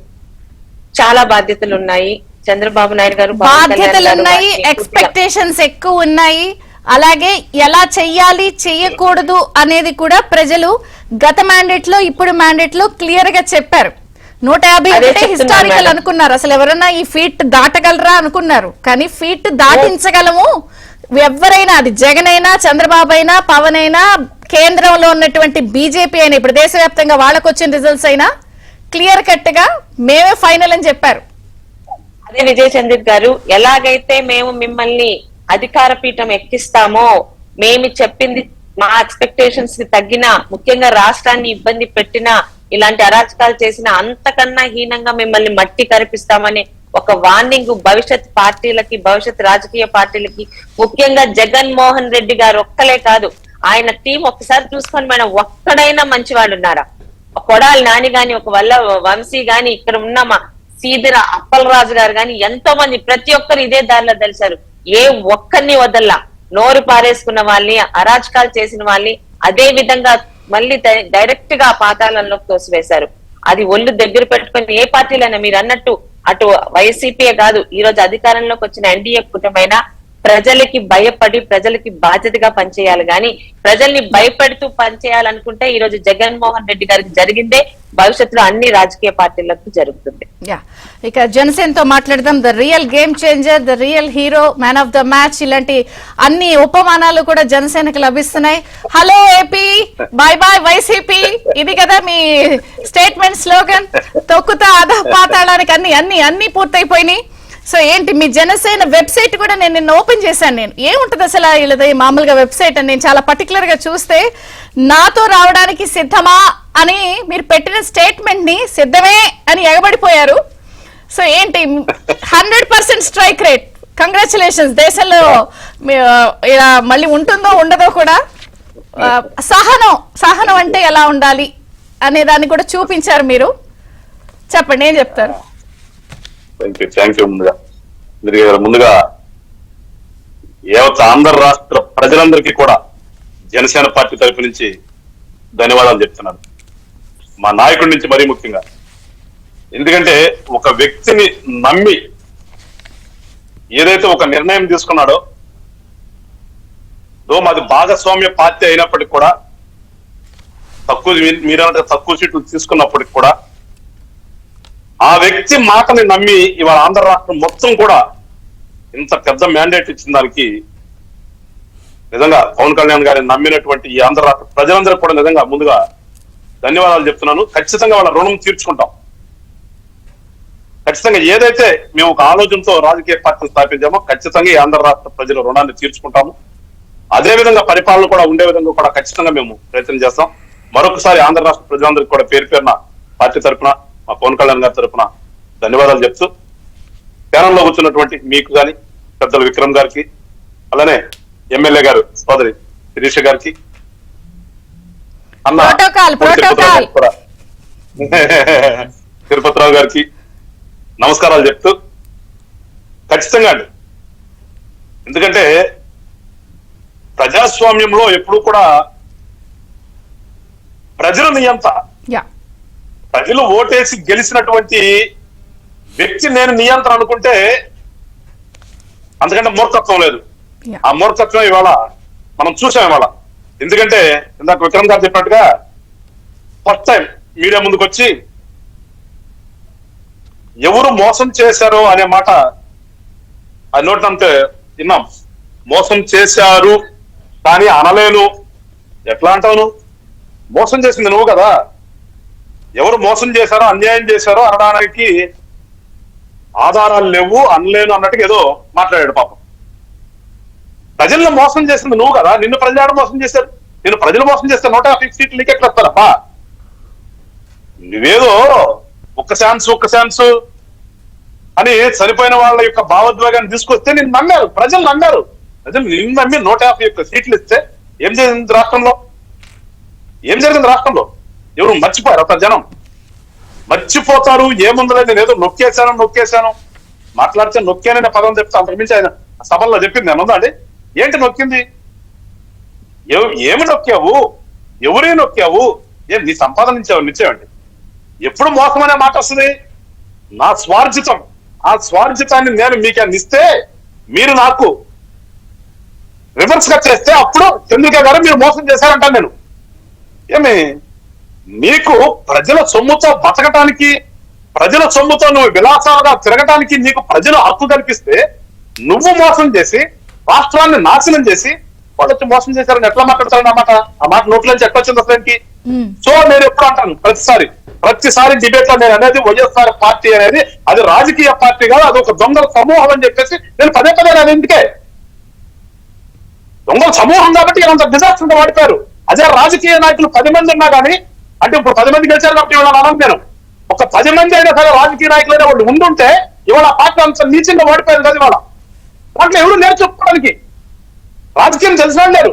చాలా బాధ్యతలు ఉన్నాయి. చంద్రబాబు నాయుడు గారు బాధ్యతలు ఉన్నాయి, ఎక్స్పెక్టేషన్స్ ఎక్కువ ఉన్నాయి. అలాగే ఎలా చెయ్యాలి, చెయ్యకూడదు అనేది కూడా ప్రజలు గత మ్యాండేట్ లో, ఇప్పుడు మ్యాండేట్ లో క్లియర్ గా చెప్పారు. 151 హిస్టారికల్ అనుకున్నారు. అసలు ఎవరన్నా ఈ ఫీట్ దాటగలరా అనుకున్నారు. కానీ ఫీట్ దాటించగలము ఎవరైనా, అది జగన్ అయినా, చంద్రబాబు అయినా, పవన్ అయినా, కేంద్రంలో ఉన్నటువంటి బీజేపీ అయినా, ఇప్పుడు దేశవ్యాప్తంగా వాళ్ళకు వచ్చిన రిజల్ట్స్ అయినా క్లియర్ కట్ గా మేమే ఫైనల్ అని చెప్పారు. అదే విజయ్ చంద్రిక్ గారు, ఎలాగైతే మేము మిమ్మల్ని అధికార పీఠం ఎక్కిస్తామో, మేము చెప్పింది మా ఎక్స్పెక్టేషన్స్ కి తగ్గిన, ముఖ్యంగా రాష్ట్రాన్ని ఇబ్బంది పెట్టిన, ఇలాంటి అరాచకాలు చేసిన అంతకన్నా హీనంగా మిమ్మల్ని మట్టి కరిపిస్తామని ఒక వార్నింగ్ భవిష్యత్ పార్టీలకి, భవిష్యత్ రాజకీయ పార్టీలకి, ముఖ్యంగా జగన్మోహన్ రెడ్డి గారు ఒక్కలే కాదు, ఆయన టీం ఒక్కసారి చూసుకొని మేడం, ఒక్కడైనా మంచి వాళ్ళు ఉన్నారా? కొడాలి నాని గాని, ఒక వంశీ గాని, ఇక్కడ ఉన్న మా సీదిర అప్పలరాజు గారు గాని, ఎంతో మంది ప్రతి ఒక్కరు ఇదే దారిలో తెలిసారు. ఏ ఒక్కరిని వదల్లా, నోరు పారేసుకున్న వాళ్ళని, అరాచకాలు చేసిన వాళ్ళని అదే విధంగా మళ్ళీ డైరెక్ట్ గా పాతాళంలోకి తోసివేశారు. అది ఒళ్ళు దగ్గర పెట్టుకుని ఏ పార్టీలైనా మీరు అన్నట్టు అటు వైసీపీ కాదు, ఈ రోజు అధికారంలోకి వచ్చిన ఎన్డీఏ కూటమైనా ప్రజలకి భయపడి ప్రజలకి బాధ్యతగా పనిచేయాలి. కానీ ప్రజల్ని భయపెడుతూ పనిచేయాలనుకుంటే ఈ రోజు జగన్మోహన్ రెడ్డి గారికి జరిగిందే భవిష్యత్తులో అన్ని రాజకీయ పార్టీలకు జరుగుతుంది. ఇక జనసేనతో మాట్లాడదాం. The real game changer, the real hero, man of the match, ఇలాంటి అన్ని ఉపమానాలు కూడా జనసేనకు లభిస్తున్నాయి. Hello AP, bye bye YCP, ఇది కదా మీ స్టేట్మెంట్ స్లోగన్. తొక్కుతా అధ పాతాళానికి అన్ని పూర్తయిపోయినాయి. సో ఏంటి మీ జనసేన వెబ్సైట్ కూడా నేను నిన్న ఓపెన్ చేశాను. నేను ఏముంటది అసలు వీళ్ళది మామూలుగా వెబ్సైట్ అని నేను చాలా పర్టికులర్ గా చూస్తే, నాతో రావడానికి సిద్ధమా అని మీరు పెట్టిన స్టేట్మెంట్ ని సిద్ధమే అని ఎగబడిపోయారు. సో ఏంటి 100% స్ట్రైక్ రేట్, కంగ్రాచులేషన్స్. దేశంలో ఇలా మళ్ళీ ఉంటుందో ఉండదో కూడా సహనం అంటే ఎలా ఉండాలి అనే దాన్ని కూడా చూపించారు మీరు. చెప్పండి, ఏం చెప్తారు? Thank you. ముందుగా యావత్ ఆంధ్ర రాష్ట్ర ప్రజలందరికీ కూడా జనసేన పార్టీ తరఫు నుంచి ధన్యవాదాలు చెప్తున్నాను, మా నాయకుడి నుంచి మరీ ముఖ్యంగా. ఎందుకంటే ఒక వ్యక్తిని నమ్మి ఏదైతే ఒక నిర్ణయం తీసుకున్నాడో, మాది భాగస్వామ్య పార్టీ అయినప్పటికి కూడా మీరంటే తక్కువ సీట్లు తీసుకున్నప్పటికి కూడా ఆ వ్యక్తి మాటని నమ్మి ఇవాళ ఆంధ్ర రాష్ట్రం మొత్తం కూడా ఇంత పెద్ద మ్యాండేట్ ఇచ్చిన దానికి నిజంగా పవన్ కళ్యాణ్ గారిని నమ్మినటువంటి ఈ ఆంధ్ర రాష్ట్ర ప్రజలందరికీ కూడా నిజంగా ముందుగా ధన్యవాదాలు చెప్తున్నాను. ఖచ్చితంగా వాళ్ళ రుణం తీర్చుకుంటాం. ఖచ్చితంగా ఏదైతే మేము ఒక ఆలోచనతో రాజకీయ పార్టీని స్థాపించామో ఖచ్చితంగా ఈ ఆంధ్ర రాష్ట్ర ప్రజల రుణాన్ని తీర్చుకుంటాము. అదే విధంగా పరిపాలన కూడా ఉండే విధంగా కూడా ఖచ్చితంగా మేము ప్రయత్నం చేస్తాం. మరొకసారి ఆంధ్ర రాష్ట్ర ప్రజలందరికీ కూడా పేరు పేరున పార్టీ తరఫున, మా పవన్ కళ్యాణ్ గారి తరఫున ధన్యవాదాలు చెప్తూ, ప్యానల్లో కూర్చున్నటువంటి మీకు గాని పెద్దలు విక్రమ్ గారికి, అలానే ఎమ్మెల్యే గారు సోదరి శిరీష గారికి, అన్న తిరుపతిరావు గారికి నమస్కారాలు చెప్తూ, ఖచ్చితంగా అండి, ఎందుకంటే ప్రజాస్వామ్యంలో ఎప్పుడు కూడా ప్రజల నియంత, ప్రజలు ఓటేసి గెలిచినటువంటి వ్యక్తి నేను నియంత్రణ అనుకుంటే అంతకంటే మూర్ఖత్వం లేదు. ఆ మూర్ఖత్వం ఇవాళ మనం చూసాం ఇవాళ. ఎందుకంటే ఇందాక విక్రమ్ గారు చెప్పినట్టుగా ఫస్ట్ టైం మీడియా ముందుకు వచ్చి ఎవరు మోసం చేశారో అనే మాట అది నోటినంతే విన్నాం. మోసం చేశారు కానీ అనలేను. ఎట్లా అంటావు? మోసం చేసింది నువ్వు కదా. ఎవరు మోసం చేశారో అన్యాయం చేశారో అనడానికి ఆధారాలు లేవు, అనలేను అన్నట్టుగా ఏదో మాట్లాడాడు పాపం. ప్రజలను మోసం చేసింది నువ్వు కదా. నిన్ను ప్రజలు మోసం చేశారు. నేను ప్రజలు మోసం చేస్తే 150 సీట్లు నీకు ఎట్లా వస్తారప్పా? నువ్వేదో ఒక్క ఛాన్స్ అని చనిపోయిన వాళ్ళ యొక్క భావోద్వేగాన్ని తీసుకొస్తే నేను నమ్మారు, ప్రజలు నమ్మారు. ప్రజలు నిన్ను నమ్మి 150 సీట్లు ఇస్తే ఏం జరిగింది రాష్ట్రంలో? ఏం జరిగింది రాష్ట్రంలో? ఎవరు మర్చిపోయారు? అతను జనం మర్చిపోతారు. ఏముందో నేను ఏదో నొక్కేశాను మాట్లాడితే నొక్కాననే పదం చెప్తే అంతకుమించి ఆయన సభల్లో చెప్పింది ఏముందా అండి? ఏంటి నొక్కింది? ఏమి నొక్కావు? ఎవరే నొక్కావు? నీ సంపాదన నిచ్చేవండి. ఎప్పుడు మోసం అనే మాట వస్తుంది? నా స్వార్జితం, ఆ స్వార్జితాన్ని నేను మీకు ఇస్తే మీరు నాకు రివర్స్ గా చేస్తే అప్పుడు చంద్రిక గారు మీరు మోసం చేశారంటాను నేను. ఏమి నీకు ప్రజల సొమ్ముతో బతకటానికి, ప్రజల సొమ్ముతో నువ్వు విలాసాలుగా తిరగటానికి నీకు ప్రజలు హక్కు కల్పిస్తే నువ్వు మోసం చేసి రాష్ట్రాన్ని నాశనం చేసి వాళ్ళు వచ్చి మోసం చేశారని ఎట్లా మాట్లాడతారని ఆ మాట నోట్లోంచి ఎట్లా వచ్చింది అసలుకి? సో నేను ఎప్పుడు అంటాను, ప్రతిసారి డిబేట్ లో నేను అనేది వైఎస్ఆర్ పార్టీ అనేది అది రాజకీయ పార్టీ కాదు, అది ఒక దొంగల సమూహం అని చెప్పేసి నేను పదే నేను ఎందుకే దొంగల సమూహం కాబట్టి అంత డిజాస్టర్ గా వాడిపోయారు. అదే రాజకీయ నాయకులు 10 మంది ఉన్నా కానీ, అంటే ఇప్పుడు 10 మంది గెలిచారు కాబట్టి ఇవాళ అన్నాను నేను, ఒక 10 మంది అయినా సరే రాజకీయ నాయకులైనా వాళ్ళు ఉండుంటే ఇవాళ ఆ పార్టీ అంత నీచంగా వాడిపోయారు కదా. ఇవాళ దాంట్లో ఎవరు నేర్చు చెప్పుకోవడానికి రాజకీయం తెలిసిన వాళ్ళు లేరు,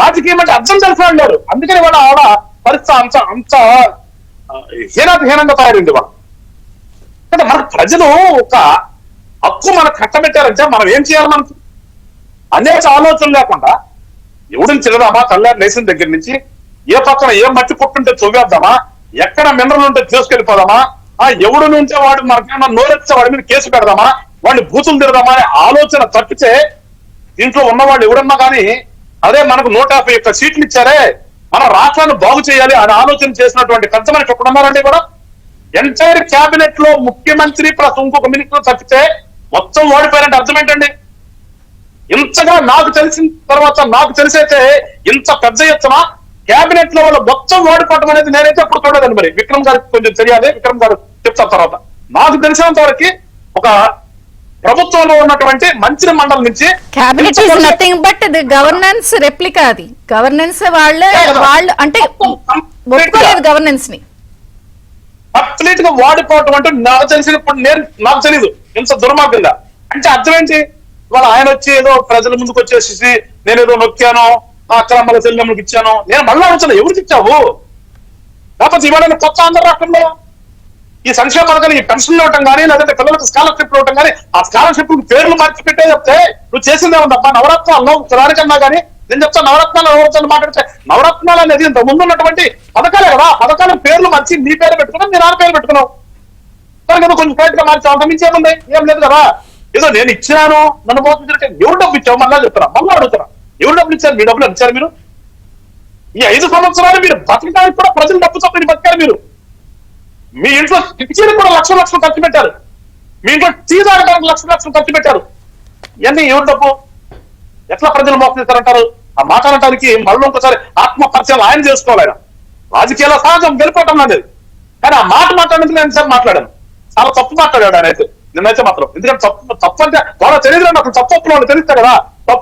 రాజకీయం అంటే అర్థం తెలిసిన వాళ్ళు లేరు. అందుకని ఇవాళ ఆవిడ పరిస్థితి అంత హీనంగా తయారైంది ఇవాళ. అంటే మనకు ప్రజలు ఒక హక్కు మనకు కట్టబెట్టారంటే మనం ఏం చేయాలి? మనకు అనేక ఆలోచనలు లేకుండా ఎవడిని చిన్నదామా, కళ్యాణ్ లేచిన దగ్గర నుంచి ఏ పక్కన ఏ మట్టి కొట్టుంటే చూవేద్దామా, ఎక్కడ మినరల్ ఉంటే తీసుకెళ్ళిపోదామా, ఎవడు ఉంటే వాడు మనకేమన్నా నోరెత్తే వాడి మీద కేసు పెడదామా, వాడిని బూతులు తిరదామా అనే ఆలోచన తప్పితే దీంట్లో ఉన్నవాళ్ళు ఎవరన్నా కానీ అదే మనకు 151 సీట్లు ఇచ్చారే మన రాష్ట్రాన్ని బాగు చేయాలి అని ఆలోచన చేసినటువంటి పెద్ద మనిషి ఎక్కడున్నారండి? కూడా ఎంటైర్ క్యాబినెట్ లో ముఖ్యమంత్రి ప్లస్ ఇంకొక మినిస్టర్ తప్పితే మొత్తం ఓడిపోయారంటే అర్థం ఏంటండి? ఇంతగా నాకు తెలిసిన తర్వాత నాకు తెలిసైతే ఇంత పెద్ద ఎత్తున క్యాబినెట్ లో వాళ్ళు మొత్తం ఓడిపోవడం అనేది నేనైతే ఎప్పుడు చూడలేదండి. మరి విక్రమ్ గారికి కొంచెం తెలియాలి, విక్రమ్ గారు చెప్తారు తర్వాత. నాకు తెలిసినంత వరకు ఒక ప్రభుత్వంలో ఉన్నటువంటి మంత్రి మండలి నుంచి cabinet is nothing but the governance replica. అది గవర్నెన్స్ వాళ్ళు అంటే ఒప్పుకోలేదు గవర్నెన్స్ ని కంప్లీట్ గా వాడిపోవటం అంటే నాకు తెలిసినప్పుడు నాకు తెలీదు ఇంత దుర్మార్గంగా. అంటే అర్థం ఏంటి? ఇవాళ ఆయన వచ్చి ఏదో ప్రజల ముందుకు వచ్చేసి నేనేదో నొక్కాను, మా అక్రమాల చెల్లెమ్మకి ఇచ్చాను, నేను మళ్ళా వచ్చాను. ఎవరికి ఇచ్చావు? లేకపోతే ఇవాళ కొత్త ఆంధ్ర రాష్ట్రంలో ఈ సంక్షేమ పథకాలు, ఈ పెన్షన్లు ఇవ్వటం కానీ, లేదంటే పిల్లలకు స్కాలర్షిప్ ఇవ్వటం కానీ, ఆ స్కాలర్షిప్ పేర్లు మార్చి పెట్టే చెప్తే నువ్వు చేసిందే ఉందబ్బా. నవరత్నాలు దానికన్నా కానీ నేను చెప్తాను, నవరత్నాలు మాట్లాడితే నవరత్నాలు అనేది ఇంత ముందు ఉన్నటువంటి పథకాలే కదా. పథకాల పేర్లు మార్చి నీ పేరు పెట్టుకున్నావు, నీ నాన్న పేరు పెట్టుకున్నావు. సరే కదా, కొంచెం ఫైట్ గా మార్చి అంత మించి ఏముంది? ఏం లేదు కదా. ఏదో నేను ఇచ్చాను, నన్ను మోసం చేయడం. ఎవరు డబ్బు ఇచ్చావు? మళ్ళా చెప్తారా, మళ్ళీ అడుగుతారా, ఎవరు డబ్బులు ఇచ్చారు? మీ డబ్బులు ఇచ్చారు మీరు? ఈ 5 సంవత్సరాలు మీరు బతకడానికి కూడా ప్రజలు డబ్బు చొప్పుని బతికారు. మీరు మీ ఇంట్లో కిటికీలకు కూడా లక్షలు ఖర్చు పెట్టారు. మీ ఇంట్లో టీ తాగడానికి లక్షలు ఖర్చు పెట్టారు. ఇవన్నీ ఎవరు డబ్బు? ఎట్లా ప్రజలు మోసంటారంటారు? ఆ మాట్లాడటానికి మళ్ళీ ఒకసారి ఆత్మ పరిచయం ఆయన చేసుకోవాలి. ఆయన రాజకీయాల సహజం గెలిపోవటం అనేది, కానీ ఆ మాట మాట్లాడేందుకు నేను సార్ మాట్లాడాను. చాలా తప్పు మాట్లాడాడు ఆయన అయితే, నిన్నైతే మాత్రం. ఎందుకంటే తప్పు అంటే వాళ్ళ తెలియదు, అప్పుడు తప్పులు వాళ్ళు తెలుస్తా కదా.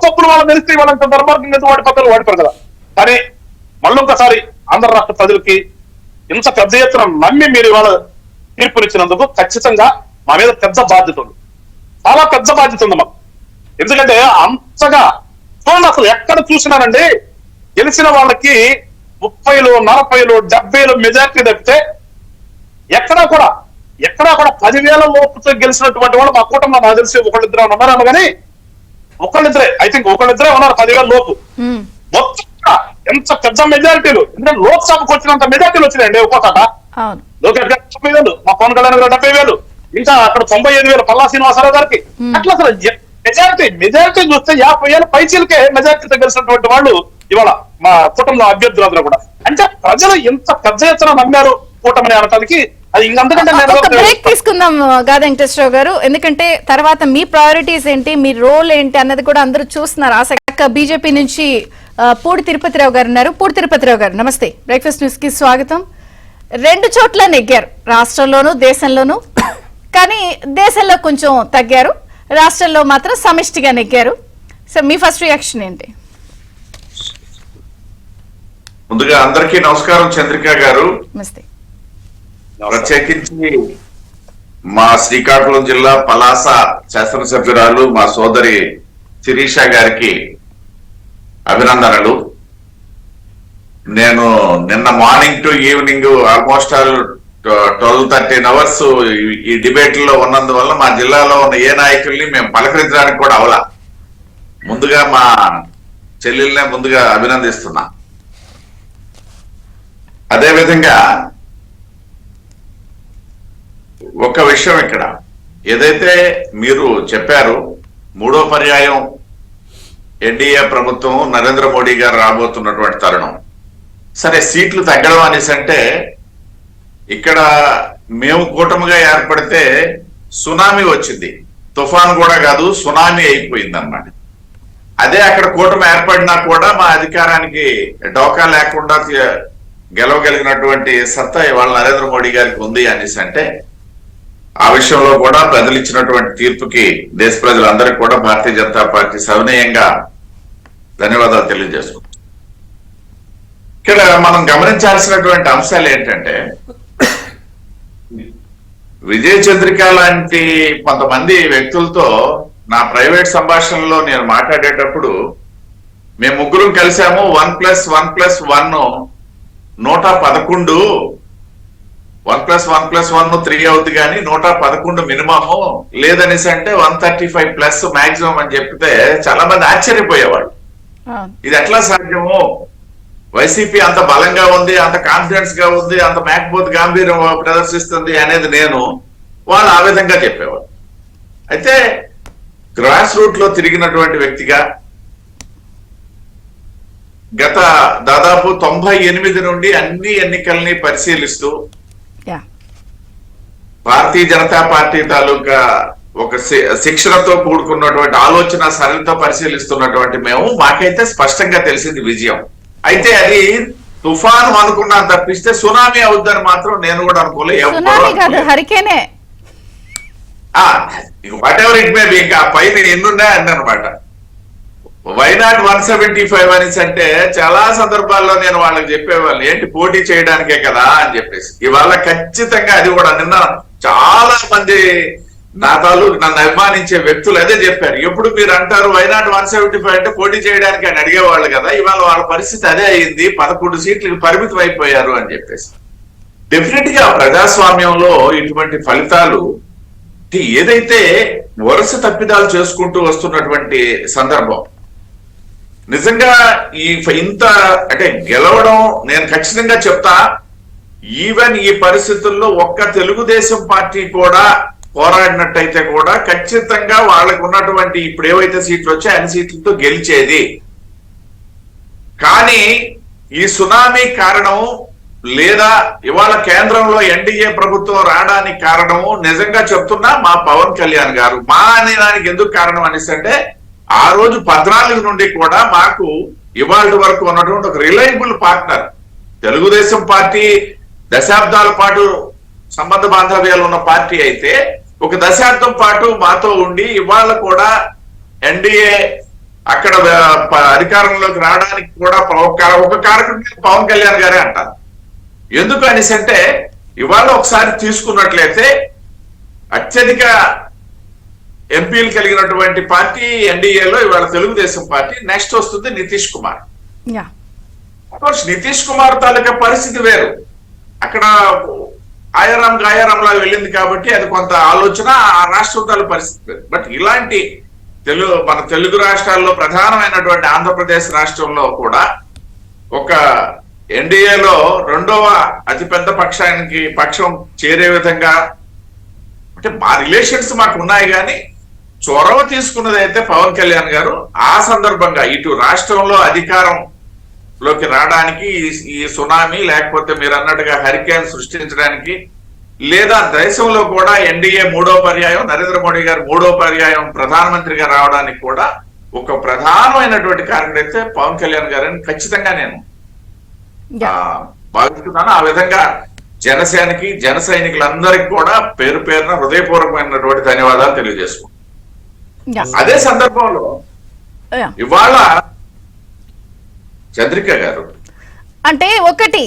తప్పులు వాళ్ళని తెలిస్తే వాళ్ళంత ధర్మార్గం వాడిపోతారు కదా. కానీ మళ్ళీ ఒకసారి ఆంధ్ర రాష్ట్ర ప్రజలకి ఇంత పెద్ద ఎత్తున నమ్మి మీరు ఇవాళ తీర్పునిచ్చినందుకు ఖచ్చితంగా మా మీద పెద్ద బాధ్యత ఉంది, చాలా పెద్ద బాధ్యత ఉంది మాకు. ఎందుకంటే అంతగా చూడండి, అసలు ఎక్కడ చూసినానండి గెలిచిన వాళ్ళకి 30లు 40లు 70లు మెజార్టీ తప్పితే ఎక్కడా కూడా 10,000 లోపుతో గెలిచినటువంటి వాళ్ళు మా కూటమిలో నాకు తెలిసి ఒకళ్ళిద్దరే ఉన్నారేమో, కానీ ఒకళ్ళిద్దరే, ఐ థింక్ ఒకళ్ళిద్దరే ఉన్నారు 10,000 లోపు. మొత్తం ఎంత పెద్ద మెజారిటీలు, ఎందుకంటే లోక్సభకు వచ్చినంత మెజారిటీలు వచ్చినాయండి ఒక్కొక్కట. లోకేష్ గారు 30,000, మా పవన్ కళ్యాణ్ గారు 70,000, ఇంకా అక్కడ 95,000 పల్లా శ్రీనివాసరావు గారికి. అట్లా అసలు మెజారిటీ చూస్తే 50,000 పైచీలకే మెజారిటీతో గెలిచినటువంటి వాళ్ళు ఇవాళ మా కూటమిలో అభ్యర్థులందరూ కూడా. అంటే ప్రజలు ఎంత పెద్ద ఎత్తున నమ్మారు కూటమిని అనటానికి అది ఇంకంతకంటే బ్రేక్ తీసుకుందాం గాదా వెంకటేశ్వరరావు గారు. ఎందుకంటే తర్వాత మీ ప్రయారిటీస్ ఏంటి, మీ రోల్ ఏంటి అన్నది కూడా అందరూ చూస్తున్నారు ఆసక్తిగా. బీజేపీ నుంచి పూడి తిరుపతిరావు గారు ఉన్నారు. పూడి తిరుపతిరావు గారు నమస్తే, బ్రేక్ఫాస్ట్ న్యూస్ కి స్వాగతం. 2 చోట్ల నెగ్గారు, రాష్ట్రంలోనూ దేశంలోనూ. కానీ దేశంలో కొంచెం తగ్గారు, రాష్ట్రంలో మాత్రం సమిష్టిగా నెగ్గారు. సో మీ ఫస్ట్ రియాక్షన్ ఏంటి? ముందుగా అందరికీ నమస్కారం. చంద్రిక గారు, నమస్తే. ప్రత్యేకించి మా శ్రీకాకుళం జిల్లా పలాస శాసనసభ్యురాలు మా సోదరి శిరీష గారికి అభినందనలు. నేను నిన్న morning to evening almost 12-13 hours ఈ డిబేట్ లో ఉన్నందువల్ల మా జిల్లాలో ఉన్న ఏ నాయకుల్ని మేము పలకరించడానికి కూడా అవలా. ముందుగా మా చెల్లెల్నే ముందుగా అభినందిస్తున్నా. అదేవిధంగా ఒక విషయం ఇక్కడ ఏదైతే మీరు చెప్పారు, 3వ పర్యాయం ఎన్డీఏ ప్రభుత్వం నరేంద్ర మోడీ గారు రాబోతున్నటువంటి తరుణం. సరే, సీట్లు తగ్గడం అనేసి అంటే ఇక్కడ మేము కూటమిగా ఏర్పడితే సునామీ వచ్చింది, తుఫాన్ కూడా కాదు సునామీ అయిపోయింది అన్నమాట. అదే అక్కడ కూటమి ఏర్పడినా కూడా మా అధికారానికి డోకా లేకుండా గెలవగలిగినటువంటి సత్తా ఇవాళ నరేంద్ర మోడీ గారికి ఉంది అనేసి అంటే ఆ విషయంలో కూడా ప్రజలు ఇచ్చినటువంటి తీర్పుకి దేశ ప్రజలందరికీ కూడా భారతీయ జనతా పార్టీ సవినయంగా ధన్యవాదాలు తెలియజేస్తున్నాం. ఇక్కడ మనం గమనించాల్సినటువంటి అంశాలు ఏంటంటే, విజయ చంద్రిక లాంటి కొంతమంది వ్యక్తులతో నా ప్రైవేట్ సంభాషణలో నేను మాట్లాడేటప్పుడు మేము ముగ్గురం కలిసాము, 1+1+1 111, 1+1+1 3 అవుతుంది కానీ 111 మినిమము లేదనేసి అంటే 135+ మాక్సిమం అని చెప్తే చాలా మంది ఆశ్చర్యపోయేవాళ్ళు. ఇది ఎట్లా సాధ్యము, వైసీపీ అంత బలంగా ఉంది, అంత కాన్ఫిడెన్స్ గా ఉంది, అంత మేకపోతు గాంభీర్యం ప్రదర్శిస్తుంది అనేది నేను వాళ్ళు ఆ విధంగా చెప్పేవాళ్ళు. అయితే గ్రాస్ రూట్ లో తిరిగినటువంటి వ్యక్తిగా గత దాదాపు 98 నుండి అన్ని ఎన్నికల్ని పరిశీలిస్తూ భారతీయ జనతా పార్టీ తాలూకా ఒక శిక్షణతో కూడుకున్నటువంటి ఆలోచన సరళితో పరిశీలిస్తున్నటువంటి మేము మాకైతే స్పష్టంగా తెలిసింది విజయం. అయితే అది తుఫాను అనుకున్నాను తప్పిస్తే సునామీ అవుద్దని మాత్రం నేను కూడా అనుకోలేదు. What ever it may be, ఇంకా పైన ఎన్నున్నాయి అన్నమాట. వైనాట్ 175 అనేసి అంటే చాలా సందర్భాల్లో నేను వాళ్ళకి చెప్పేవాళ్ళు ఏంటి పోటీ చేయడానికే కదా అని చెప్పేసి. ఇవాళ ఖచ్చితంగా అది కూడా నిన్న చాలా మంది నా తాలూకు నన్ను అభిమానించే వ్యక్తులు అదే చెప్పారు. ఎప్పుడు మీరు అంటారు వైనాట్ 175 అంటే పోటీ చేయడానికి అని అడిగేవాళ్ళు కదా, ఇవాళ వాళ్ళ పరిస్థితి అదే అయింది, 11 సీట్లకు పరిమితం అయిపోయారు అని చెప్పేసి. డెఫినెట్ గా ప్రజాస్వామ్యంలో ఇటువంటి ఫలితాలు ఏదైతే వరుస తప్పిదాలు చేసుకుంటూ వస్తున్నటువంటి సందర్భం, నిజంగా ఇంత అంటే గెలవడం నేను ఖచ్చితంగా చెప్తా, ఈవెన్ ఈ పరిస్థితుల్లో ఒక్క తెలుగుదేశం పార్టీ కూడా పోరాడినట్టయితే కూడా ఖచ్చితంగా వాళ్ళకు ఉన్నటువంటి ఇప్పుడు ఏవైతే సీట్లు వచ్చాయో అన్ని సీట్లతో గెలిచేది. కానీ ఈ సునామీ కారణం లేదా ఇవాళ కేంద్రంలో ఎన్డీఏ ప్రభుత్వం రావడానికి కారణము నిజంగా చెప్తున్నా మా పవన్ కళ్యాణ్ గారు. మా అనేదానికి ఎందుకు కారణం అనేసి అంటే ఆ రోజు 14 నుండి కూడా మాకు ఇవాళ వరకు ఉన్నటువంటి ఒక రిలయబుల్ పార్ట్నర్ తెలుగుదేశం పార్టీ దశాబ్దాల పాటు సంబంధ బాంధవ్యాలు ఉన్న పార్టీ అయితే ఒక దశాబ్దం పాటు మాతో ఉండి ఇవాళ కూడా ఎన్డీఏ అక్కడ అధికారంలోకి రావడానికి కూడా ఒక కారకుడు పవన్ కళ్యాణ్ గారే అంటారు. ఎందుకు అనేసి అంటే ఇవాళ ఒకసారి తీసుకున్నట్లయితే అత్యధిక ఎంపీలు కలిగినటువంటి పార్టీ ఎన్డీఏలో ఇవాళ తెలుగుదేశం పార్టీ, నెక్స్ట్ వస్తుంది నితీష్ కుమార్. నితీష్ కుమార్ తాలూకా పరిస్థితి వేరు, అక్కడ గాయారంలా వెళ్ళింది కాబట్టి అది కొంత ఆలోచన, ఆ రాష్ట్రం తాలూకా పరిస్థితి వేరు. బట్ ఇలాంటి మన తెలుగు రాష్ట్రాల్లో ప్రధానమైనటువంటి ఆంధ్రప్రదేశ్ రాష్ట్రంలో కూడా ఒక ఎన్డీఏలో రెండవ అతిపెద్ద పక్షం చేరే విధంగా అంటే మా రిలేషన్స్ మాకు ఉన్నాయి, కానీ చొరవ తీసుకున్నది అయితే పవన్ కళ్యాణ్ గారు. ఆ సందర్భంగా ఇటు రాష్ట్రంలో అధికారంలోకి రావడానికి ఈ సునామీ లేకపోతే మీరు అన్నట్టుగా హరికేన్ సృష్టించడానికి, లేదా దేశంలో కూడా ఎన్డీఏ 3వ పర్యాయం నరేంద్ర మోడీ గారు 3వ పర్యాయం ప్రధానమంత్రిగా రావడానికి కూడా ఒక ప్రధానమైనటువంటి కారణం అయితే పవన్ కళ్యాణ్ గారని ఖచ్చితంగా నేను భావిస్తున్నాను. ఆ విధంగా జనసేనకి జన సైనికులందరికీ కూడా పేరు పేరున హృదయపూర్వకమైనటువంటి ధన్యవాదాలు తెలియజేసుకుంటాం. అదే సందర్భంలో ఇవాళ చంద్రిక గారు అంటే ఒకటి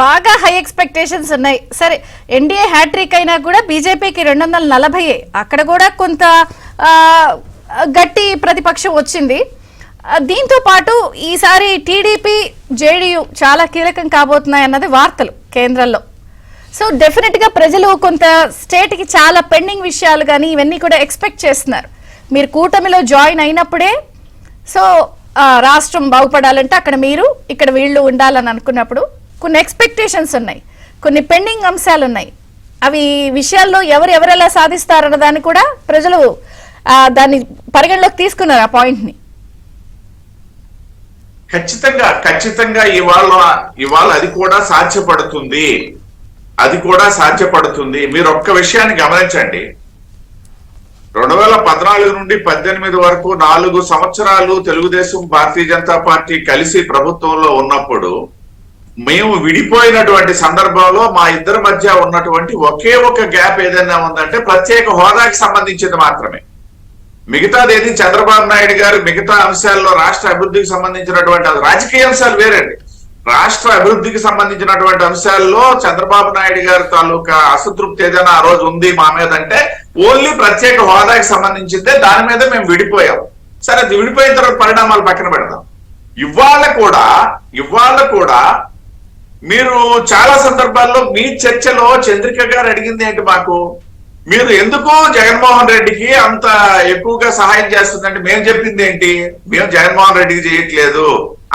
బాగా హై ఎక్స్పెక్టేషన్స్ ఉన్నాయి. సరే ఎన్డీఏ హ్యాట్రిక్ అయినా కూడా బీజేపీకి 240, అక్కడ కూడా కొంత గట్టి ప్రతిపక్షం వచ్చింది. దీంతో పాటు ఈసారి టీడీపీ జేడీయూ చాలా కీలకం కాబోతున్నాయి అన్నది వార్తలు కేంద్రంలో. సో డెఫినెట్ గా ప్రజలు కొంత స్టేట్ కి చాలా పెండింగ్ విషయాలు కానీ ఇవన్నీ కూడా ఎక్స్పెక్ట్ చేస్తున్నారు. మీరు కూటమిలో జాయిన్ అయినప్పుడే సో రాష్ట్రం బాగుపడాలంటే అక్కడ మీరు ఇక్కడ వీళ్ళు ఉండాలని అనుకున్నప్పుడు కొన్ని ఎక్స్పెక్టేషన్స్ ఉన్నాయి, కొన్ని పెండింగ్ అంశాలు ఉన్నాయి. అవి విషయాల్లో ఎవరెలా సాధిస్తారన్న దాన్ని కూడా ప్రజలు దాన్ని పరిగణలోకి తీసుకున్నారు ఆ పాయింట్ ని. ఖచ్చితంగా ఇవాళ అది కూడా సాధ్యపడుతుంది. మీరు ఒక్క విషయాన్ని గమనించండి, 2014 నుండి 18 వరకు 4 సంవత్సరాలు తెలుగుదేశం భారతీయ జనతా పార్టీ కలిసి ప్రభుత్వంలో ఉన్నప్పుడు మేము విడిపోయినటువంటి సందర్భంలో మా ఇద్దరి మధ్య ఉన్నటువంటి ఒకే ఒక గ్యాప్ ఏదైనా ఉందంటే ప్రత్యేక హోదాకి సంబంధించింది మాత్రమే. మిగతాది ఏది చంద్రబాబు నాయుడు గారు మిగతా అంశాల్లో రాష్ట్ర అభివృద్ధికి సంబంధించినటువంటి రాజకీయ అంశాలు వేరండి. రాష్ట్ర అభివృద్ధికి సంబంధించినటువంటి అంశాల్లో చంద్రబాబు నాయుడు గారి తాలూకా అసంతృప్తి ఏదైనా ఆ రోజు ఉంది మా మీద అంటే ఓన్లీ ప్రత్యేక హోదాకి సంబంధించిందే, దాని మీద మేము విడిపోయాం. సరే, అది విడిపోయిన తర్వాత పరిణామాలు పక్కన పెడదాం. ఇవాళ కూడా మీరు చాలా సందర్భాల్లో మీ చర్చలో చంద్రిక గారు అడిగింది ఏంటి, మీరు ఎందుకు జగన్మోహన్ రెడ్డికి అంత ఎక్కువగా సహాయం చేస్తుందంటే మేము చెప్పింది ఏంటి, మేము జగన్మోహన్ రెడ్డికి చేయట్లేదు,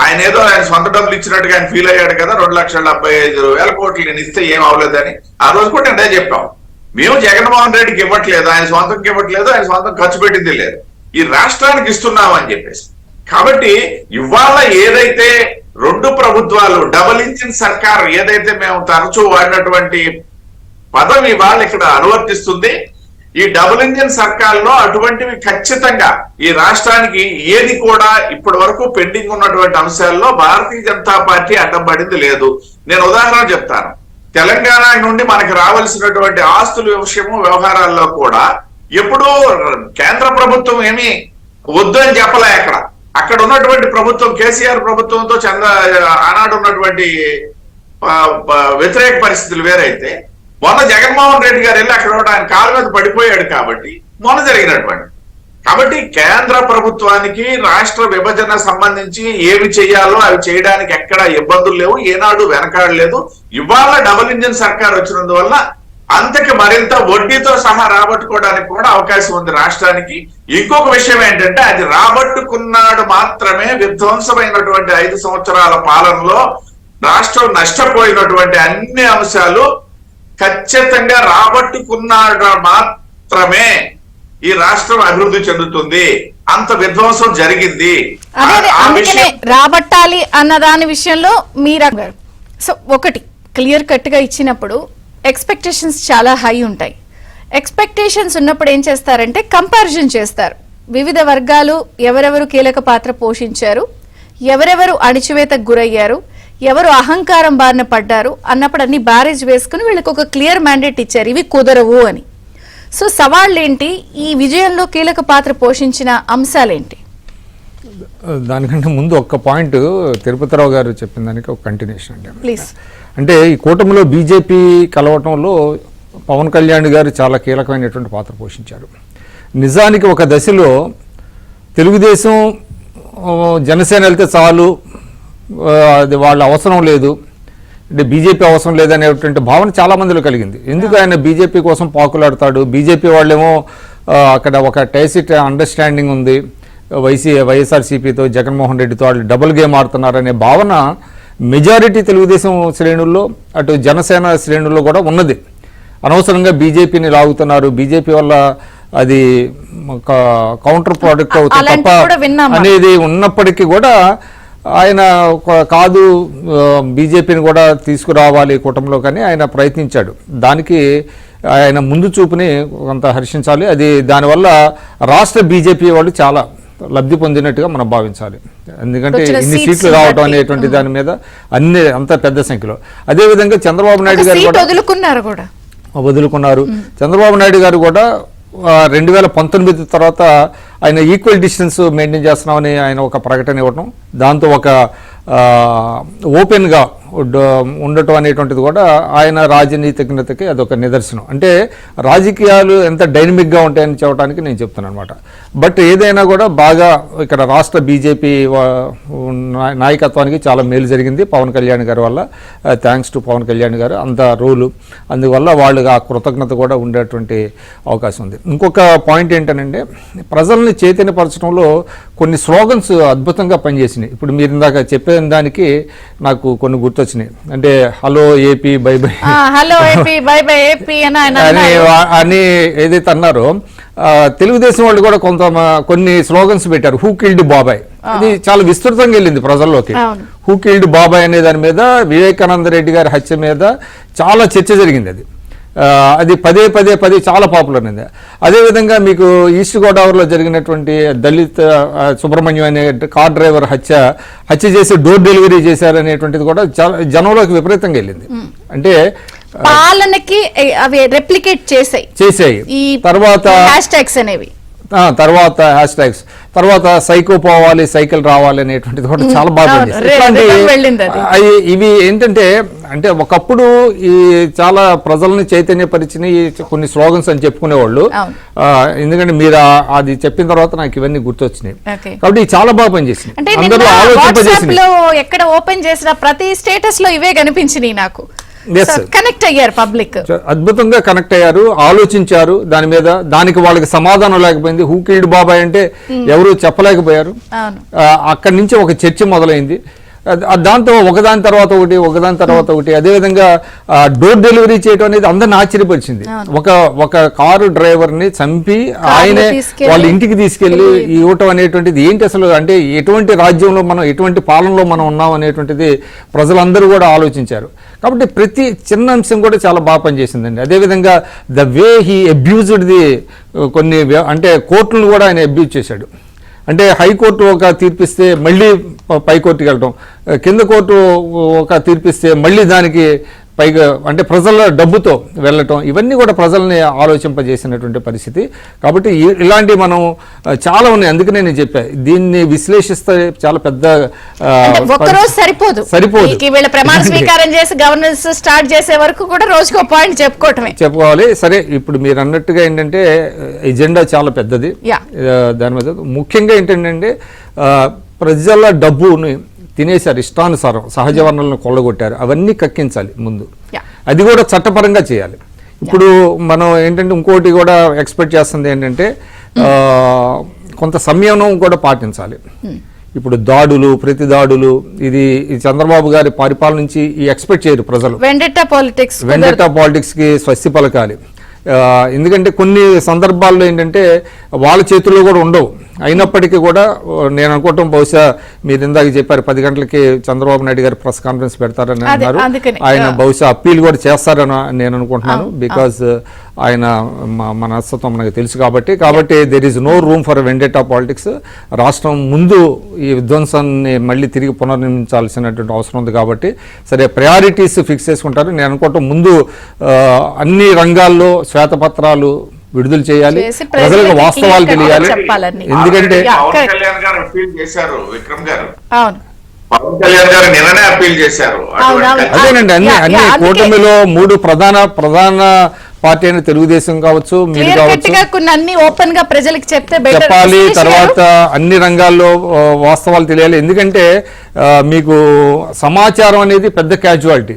ఆయన ఏదో ఆయన సొంత డబ్బులు ఇచ్చినట్టుగా ఆయన ఫీల్ అయ్యాడు కదా, 2,75,000 కోట్లు నేను ఇస్తే ఏం అవ్వలేదని ఆ రోజు కూడా అదే చెప్పాం. మేము జగన్మోహన్ రెడ్డికి ఇవ్వట్లేదు, ఆయన సొంతంకి ఇవ్వట్లేదు, ఆయన సొంతం ఖర్చు పెట్టింది లేదు, ఈ రాష్ట్రానికి ఇస్తున్నాం అని చెప్పేసి. కాబట్టి ఇవాళ ఏదైతే 2 ప్రభుత్వాలు డబుల్ ఇంజిన్ సర్కార్ ఏదైతే మేము తరచూ వాడినటువంటి పదం ఇవాళ ఇక్కడ అనువర్తిస్తుంది. ఈ డబుల్ ఇంజిన్ సర్కార్లో అటువంటివి ఖచ్చితంగా ఈ రాష్ట్రానికి ఏది కూడా ఇప్పటి వరకు పెండింగ్ ఉన్నటువంటి అంశాల్లో భారతీయ జనతా పార్టీ అడ్డం పడింది లేదు. నేను ఉదాహరణ చెప్తాను. తెలంగాణ నుండి మనకి రావాల్సినటువంటి ఆస్తుల వ్యవహారాల్లో కూడా ఎప్పుడూ కేంద్ర ప్రభుత్వం ఏమీ వద్దు అని చెప్పలే. అక్కడ ఉన్నటువంటి ప్రభుత్వం కేసీఆర్ ప్రభుత్వంతో ఆనాడు ఉన్నటువంటి వ్యతిరేక పరిస్థితులు వేరైతే మొన్న జగన్మోహన్ రెడ్డి గారు వెళ్ళి అక్కడ ఆయన కాలు మీద పడిపోయాడు కాబట్టి మొన్న జరిగినటువంటి. కాబట్టి కేంద్ర ప్రభుత్వానికి రాష్ట్ర విభజన సంబంధించి ఏమి చేయాలో అవి చేయడానికి ఎక్కడ ఇబ్బందులు లేవు, ఏనాడు వెనకాడలేదు. ఇవాళ డబుల్ ఇంజిన్ సర్కార్ వచ్చినందువల్ల అంతకి మరింత వడ్డీతో సహా రాబట్టుకోవడానికి కూడా అవకాశం ఉంది రాష్ట్రానికి. ఇంకొక విషయం ఏంటంటే అది రాబట్టుకున్నాడు మాత్రమే. విధ్వంసమైనటువంటి 5 సంవత్సరాల పాలనలో రాష్ట్రం నష్టపోయినటువంటి అన్ని అంశాలు ఖచ్చితంగా రాబట్టుకున్నాడు మాత్రమే ఈ రాష్ట్రం అభివృద్ధి చెందుతుంది. అంత విధ్వంసం జరిగింది. అందుకనే రాబట్టాలి అన్న దాని విషయంలో మీరు సో ఒకటి క్లియర్ కట్ గా ఇచ్చినప్పుడు ఎక్స్పెక్టేషన్స్ చాలా హై ఉంటాయి. ఎక్స్పెక్టేషన్స్ ఉన్నప్పుడు ఏం చేస్తారంటే కంపారిజన్ చేస్తారు. వివిధ వర్గాలు ఎవరెవరు కీలక పాత్ర పోషించారు, ఎవరెవరు అణిచివేతకు గురయ్యారు, ఎవరు అహంకారం బారిన పడ్డారు అన్నప్పుడు అన్ని బ్యారేజ్ వేసుకుని వీళ్ళకి ఒక క్లియర్ మ్యాండేట్ ఇచ్చారు, ఇవి కుదరవు అని. సో సవాళ్ళేంటి, ఈ విజయంలో కీలక పాత్ర పోషించిన అంశాలేంటి? దానికంటే ముందు ఒక్క పాయింట్ తిరుపతిరావు గారు చెప్పిన దానికి ఒక కంటిన్యూషన్ అండి. ప్లీజ్. అంటే ఈ కూటమిలో బీజేపీ కలవటంలో పవన్ కళ్యాణ్ గారు చాలా కీలకమైనటువంటి పాత్ర పోషించారు. నిజానికి ఒక దశలో తెలుగుదేశం జనసేన వెళ్తే చాలు, అది వాళ్ళ అవసరం లేదు, అంటే బీజేపీ అవసరం లేదనేటువంటి భావన చాలా మందిలో కలిగింది. ఎందుకు ఆయన బీజేపీ కోసం పాకులాడతాడు, బీజేపీ వాళ్ళేమో అక్కడ ఒక టైసిట్ అండర్స్టాండింగ్ ఉంది వైఎస్ఆర్సీపీతో, జగన్మోహన్ రెడ్డితో వాళ్ళు డబుల్ గేమ్ ఆడుతున్నారనే భావన మెజారిటీ తెలుగుదేశం శ్రేణుల్లో అటు జనసేన శ్రేణుల్లో కూడా ఉన్నది. అనవసరంగా బీజేపీని లాగుతున్నారు, బీజేపీ వల్ల అది కౌంటర్ ప్రోడక్ట్ అవుతుంది తప్ప అనేది ఉన్నప్పటికీ కూడా ఆయన కాదు బీజేపీని కూడా తీసుకురావాలి కూటమిలో కానీ ఆయన ప్రయత్నించాడు. దానికి ఆయన ముందు చూపుని కొంత హర్షించాలి. అది దానివల్ల రాష్ట్ర బీజేపీ వాళ్ళు చాలా లబ్ధి పొందినట్టుగా మనం భావించాలి. ఎందుకంటే ఇన్ని సీట్లు రావడం అనేటువంటి దాని మీద అంత పెద్ద సంఖ్యలో. అదేవిధంగా చంద్రబాబు నాయుడు గారు కూడా వదులుకున్నారు. చంద్రబాబు నాయుడు గారు కూడా 2019 తర్వాత ఆయన ఈక్వల్ డిస్టెన్స్ మెయింటైన్ చేస్తున్నామని ఆయన ఒక ప్రకటన ఇవ్వడం, దాంతో ఒక ఓపెన్గా ఉండటం అనేటువంటిది కూడా ఆయన రాజనీతిజ్ఞతకి అదొక నిదర్శనం. అంటే రాజకీయాలు ఎంత డైనమిక్గా ఉంటాయని చెప్పడానికి నేను చెప్తున్నాను అనమాట. బట్ ఏదైనా కూడా బాగా ఇక్కడ రాష్ట్ర బీజేపీ నాయకత్వానికి చాలా మేలు జరిగింది పవన్ కళ్యాణ్ గారి వల్ల. థ్యాంక్స్ టు పవన్ కళ్యాణ్ గారు, అంత రోలు, అందువల్ల వాళ్ళు ఆ కృతజ్ఞత కూడా ఉండేటువంటి అవకాశం ఉంది. ఇంకొక పాయింట్ ఏంటంటే ప్రజల్ని చైతన్యపరచడంలో కొన్ని స్లోగన్స్ అద్భుతంగా పనిచేసినాయి. ఇప్పుడు మీరు ఇందాక చెప్పిన దానికి నాకు కొన్ని గుర్తొచ్చినాయి. అంటే hello AP by by, hello AP by by AP అని ఏదైతే అన్నారో తెలుగుదేశం వాళ్ళు కూడా కొన్ని స్లోగన్స్ పెట్టారు. హూ కిల్డ్ బాబాయ్, అది చాలా విస్తృతంగా వెళ్ళింది ప్రజల్లోకి. హూ కిల్డ్ బాబాయ్ అనే దాని మీద, వివేకానంద రెడ్డి గారి హత్య మీద చాలా చర్చ జరిగింది. అది పదే చాలా పాపులర్ అయింది. అదేవిధంగా మీకు ఈస్ట్ గోదావరిలో జరిగినటువంటి దళిత్ సుబ్రహ్మణ్యం అనే కార్ డ్రైవర్ హత్య చేసి డోర్ డెలివరీ చేశారనేటువంటిది కూడా జనంలోకి విపరీతంగా వెళ్ళింది. అంటే పాలనకి అవి రెప్లికేట్ చేసాయి. తర్వాత హ్యాష్ ట్యాగ్స్ అనేవి, తర్వాత సైకో పోవాలి సైకిల్ రావాలి అనేటువంటిది కూడా చాలా బాగా ఇవి ఏంటంటే అంటే ఒకప్పుడు ఈ చాలా ప్రజల్ని చైతన్యపరిచిన కొన్ని స్లోగన్స్ అని చెప్పుకునేవాళ్ళు. ఎందుకంటే మీరు అది చెప్పిన తర్వాత నాకు ఇవన్నీ గుర్తొచ్చినాయి. కాబట్టి చాలా బాగా పనిచేసింది. అందరూ ఆలోచింపజేసింది. ఎక్కడ ఓపెన్ చేసిన ప్రతి స్టేటస్ లో ఇవే కనిపించినాయి నాకు. కనెక్ట్ అయ్యారు, పబ్లిక్ అద్భుతంగా కనెక్ట్ అయ్యారు, ఆలోచించారు దాని మీద. దానికి వాళ్ళకి సమాధానం లేకపోయింది. హూ కిల్డ్ బాబాయ్ అంటే ఎవరు చెప్పలేకపోయారు. అక్కడి నుంచి ఒక చర్చ మొదలైంది. దాంతో ఒకదాని తర్వాత ఒకటి. అదేవిధంగా డోర్ డెలివరీ చేయడం అనేది అందరిని ఆశ్చర్యపరిచింది. ఒక కారు డ్రైవర్ ని చంపి ఆయనే వాళ్ళ ఇంటికి తీసుకెళ్లి ఇవ్వటం అనేటువంటిది ఏంటి అసలు? అంటే ఎటువంటి రాజ్యంలో మనం, ఎటువంటి పాలనలో మనం ఉన్నాం అనేటువంటిది ప్రజలందరూ కూడా ఆలోచించారు. కాబట్టి ప్రతి చిన్న అంశం కూడా చాలా బాగా పనిచేసిందండి. అదేవిధంగా ద వే హీ అబ్యూజ్డ్ కొన్ని అంటే కోర్టులను కూడా ఆయన అబ్యూజ్ చేశాడు. అంటే హైకోర్టు ఒక తీర్పిస్తే మళ్ళీ పైకోర్టుకి వెళ్ళటం, కింద కోర్టు ఒక తీర్పిస్తే మళ్ళీ దానికి పైగా అంటే ప్రజల డబ్బుతో వెళ్ళటం, ఇవన్నీ కూడా ప్రజల్ని ఆలోచింపజేసినటువంటి పరిస్థితి. కాబట్టి ఇలాంటి మనం చాలా ఉన్నాయి. అందుకనే నేను చెప్పా, దీన్ని విశ్లేషిస్తే చాలా పెద్ద ఒక్కరోజు సరిపోదు. వీళ్ళ ప్రమాణ స్వీకారం చేసి గవర్నెన్స్ స్టార్ట్ చేసే వరకు కూడా రోజుకో పాయింట్ చెప్పుకోవాలి. సరే, ఇప్పుడు మీరు అన్నట్టుగా ఏంటంటే ఎజెండా చాలా పెద్దది. దాని మీద ముఖ్యంగా ఏంటంటే ప్రజల డబ్బుని తినేశారు, ఇష్టానుసారం సహజ వనరులను కొల్లగొట్టారు. అవన్నీ కక్కించాలి ముందు, అది కూడా చట్టపరంగా చేయాలి. ఇప్పుడు మనం ఏంటంటే ఇంకోటి కూడా ఎక్స్పెక్ట్ చేస్తుంది ఏంటంటే కొంత సంయమనం కూడా పాటించాలి. ఇప్పుడు దాడులు, ప్రతి దాడులు, ఇది చంద్రబాబు గారి పరిపాలన నుంచి ఎక్స్పెక్ట్ చేయరు ప్రజలు. వెండెట్టా పాలిటిక్స్ కి స్వస్తి పలకాలి. ఎందుకంటే కొన్ని సందర్భాల్లో ఏంటంటే వాళ్ళ చేతుల్లో కూడా ఉండవు. అయినప్పటికీ కూడా నేను అనుకోవటం, బహుశా మీరు ఇందాక చెప్పారు 10 గంటలకి చంద్రబాబు నాయుడు గారు ప్రెస్ కాన్ఫరెన్స్ పెడతారని అన్నారు. ఆయన బహుశా అప్పీల్ కూడా చేస్తారని నేను అనుకుంటున్నాను. బికాజ్ ఆయన మనస్తత్వం మనకు తెలుసు కాబట్టి there is no room for vendetta politics. రాష్ట్రం ముందు ఈ విధ్వంసాన్ని మళ్ళీ తిరిగి పునర్నిర్మించాల్సినటువంటి అవసరం ఉంది. కాబట్టి సరే, ప్రయారిటీస్ ఫిక్స్ చేసుకుంటారు. నేను అనుకోవటం ముందు అన్ని రంగాల్లో శ్వేతపత్రాలు విడుదల చేయాలి, ప్రజలకు వాస్తవాలు తెలియాలి. ఎందుకంటే పవన్ కళ్యాణ్ గారు అప్పీల్ చేశారు, విక్రమ్ గారు, పవన్ కళ్యాణ్ గారు నిన్ననే అప్పీల్ చేశారు. అదేనండి, అన్ని కూటమిలో 3 ప్రధాన పార్టీ అయిన తెలుగుదేశం కావచ్చు, మీరు కావచ్చు, ఓపెన్ గా ప్రజలకు చెప్పాలి. తర్వాత అన్ని రంగాల్లో వాస్తవాలు తెలియాలి. ఎందుకంటే మీకు సమాచారం అనేది పెద్ద క్యాజువాలిటీ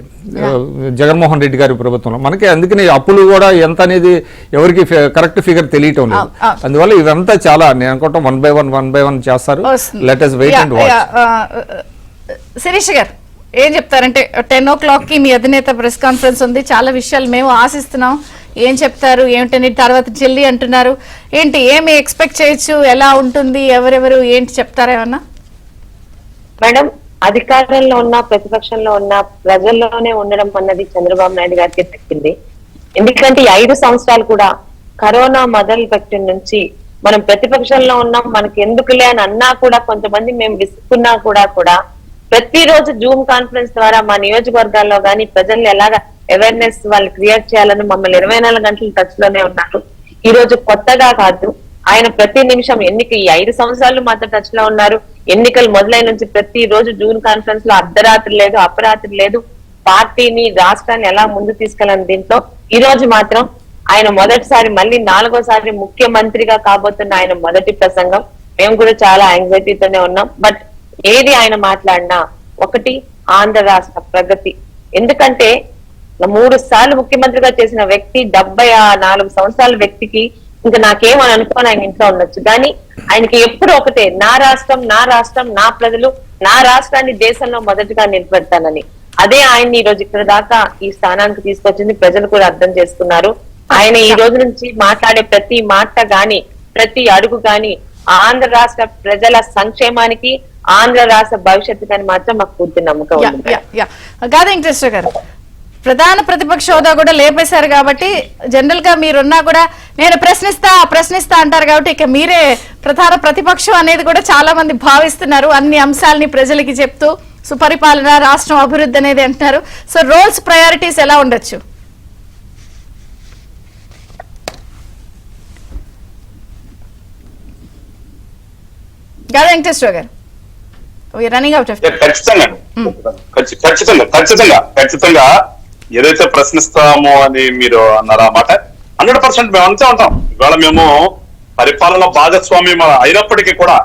జగన్మోహన్ రెడ్డి గారి ప్రభుత్వంలో మనకి. అందుకని అప్పులు కూడా ఎంత అనేది ఎవరికి కరెక్ట్ ఫిగర్ తెలియటం లేదు. అందువల్ల ఇదంతా చాలా నేను అనుకుంటాం 1 by 1 చేస్తారు. Let us wait and watch. Shirish garu ఏం చెప్తారంటే 10 o'clock కి మీ అధినేత ప్రెస్ కాన్ఫరెన్స్ ఉంది. చాలా విషయాలు మేము ఆశిస్తున్నాం. ఏం చెప్తారు ఏమిటని, తర్వాత చెల్లి అంటున్నారు, ఏంటి ఏమి ఎక్స్పెక్ట్ చేయొచ్చు, ఎలా ఉంటుంది, ఎవరెవరు ఏంటి చెప్తారా ఏమన్నా? మేడం, అధికారంలో ఉన్న ప్రతిపక్షంలో ఉన్న ప్రజల్లోనే ఉండడం అన్నది చంద్రబాబు నాయుడు గారికి దక్కింది. ఎందుకంటే 5 సంవత్సరాలు కూడా కరోనా మొదలు పెట్టిన నుంచి మనం ప్రతిపక్షంలో ఉన్నాం, మనకి ఎందుకులే అని అన్నా కూడా, కొంతమంది మేము విసుక్కున్నా కూడా ప్రతిరోజు జూమ్ కాన్ఫరెన్స్ ద్వారా మా నియోజకవర్గాల్లో గానీ ప్రజల్ని ఎలాగా అవేర్నెస్ వాళ్ళు క్రియేట్ చేయాలని మమ్మల్ని 24 గంటలు టచ్ లోనే ఉన్నారు. ఈ రోజు కొత్తగా కాదు, ఆయన ప్రతి నిమిషం ఈ 5 సంవత్సరాలు మాత్రం టచ్ లో ఉన్నారు. ఎన్నికలు మొదలైన నుంచి ప్రతి రోజు జూన్ కాన్ఫరెన్స్ లో అర్ధరాత్రి లేదు, అపరాత్రి లేదు, పార్టీని రాష్ట్రాన్ని ఎలా ముందు తీసుకెళ్ళని దీంట్లో ఈ రోజు మాత్రం ఆయన మొదటిసారి మళ్ళీ 4వసారి ముఖ్యమంత్రిగా కాబోతున్న ఆయన మొదటి ప్రసంగం. మేము కూడా చాలా యాంగ్జైటీతోనే ఉన్నాం. బట్ ఏది ఆయన మాట్లాడినా ఒకటి ఆంధ్ర రాష్ట్ర ప్రగతి. ఎందుకంటే 3 సార్లు ముఖ్యమంత్రిగా చేసిన వ్యక్తి, 74 సంవత్సరాల వ్యక్తికి ఇంకా నాకేమని అనుకోని ఆయన ఇంట్లో ఉండొచ్చు, కానీ ఆయనకి ఎప్పుడు ఒకటే, నా రాష్ట్రం, నా రాష్ట్రం, నా ప్రజలు, నా రాష్ట్రాన్ని దేశంలో మొదటిగా నిలబెడతానని. అదే ఆయన్ని ఈ రోజు ఇక్కడ దాకా ఈ స్థానానికి తీసుకొచ్చింది. ప్రజలు కూడా అర్థం చేసుకున్నారు. ఆయన ఈ రోజు నుంచి మాట్లాడే ప్రతి మాట గాని, ప్రతి అడుగు గాని ఆంధ్ర రాష్ట్ర ప్రజల సంక్షేమానికి, ఆంధ్ర రాష్ట్ర భవిష్యత్తు కానీ మాత్రం మాకు పూర్తి నమ్మకం ఉంది. గాదా వెంకటేశ్వర గారు, ప్రధాన ప్రతిపక్ష హోదా కూడా లేపేశారు కాబట్టి జనరల్ గా మీరున్నా కూడా నేను ప్రశ్నిస్తా అంటారు కాబట్టి ఇక మీరే ప్రధాన ప్రతిపక్షం అనేది కూడా చాలా మంది భావిస్తున్నారు. అన్ని అంశాలని ప్రజలకి చెప్తూ సుపరిపాలన, రాష్ట్రం అభివృద్ధి అనేది అంటున్నారు. సో రోల్స్, ప్రయారిటీస్ ఎలా ఉండొచ్చు? గాదా వెంకటేశ్వర గారు, రన్నింగ్ అవుట్ ఆఫ్ ఖచ్చితంగా ఏదైతే ప్రశ్నిస్తామో అని మీరు అన్నారు ఆ మాట 100% మేము అంతే ఉంటాం. ఇవాళ మేము పరిపాలన భాగస్వామ్యం అయినప్పటికీ కూడా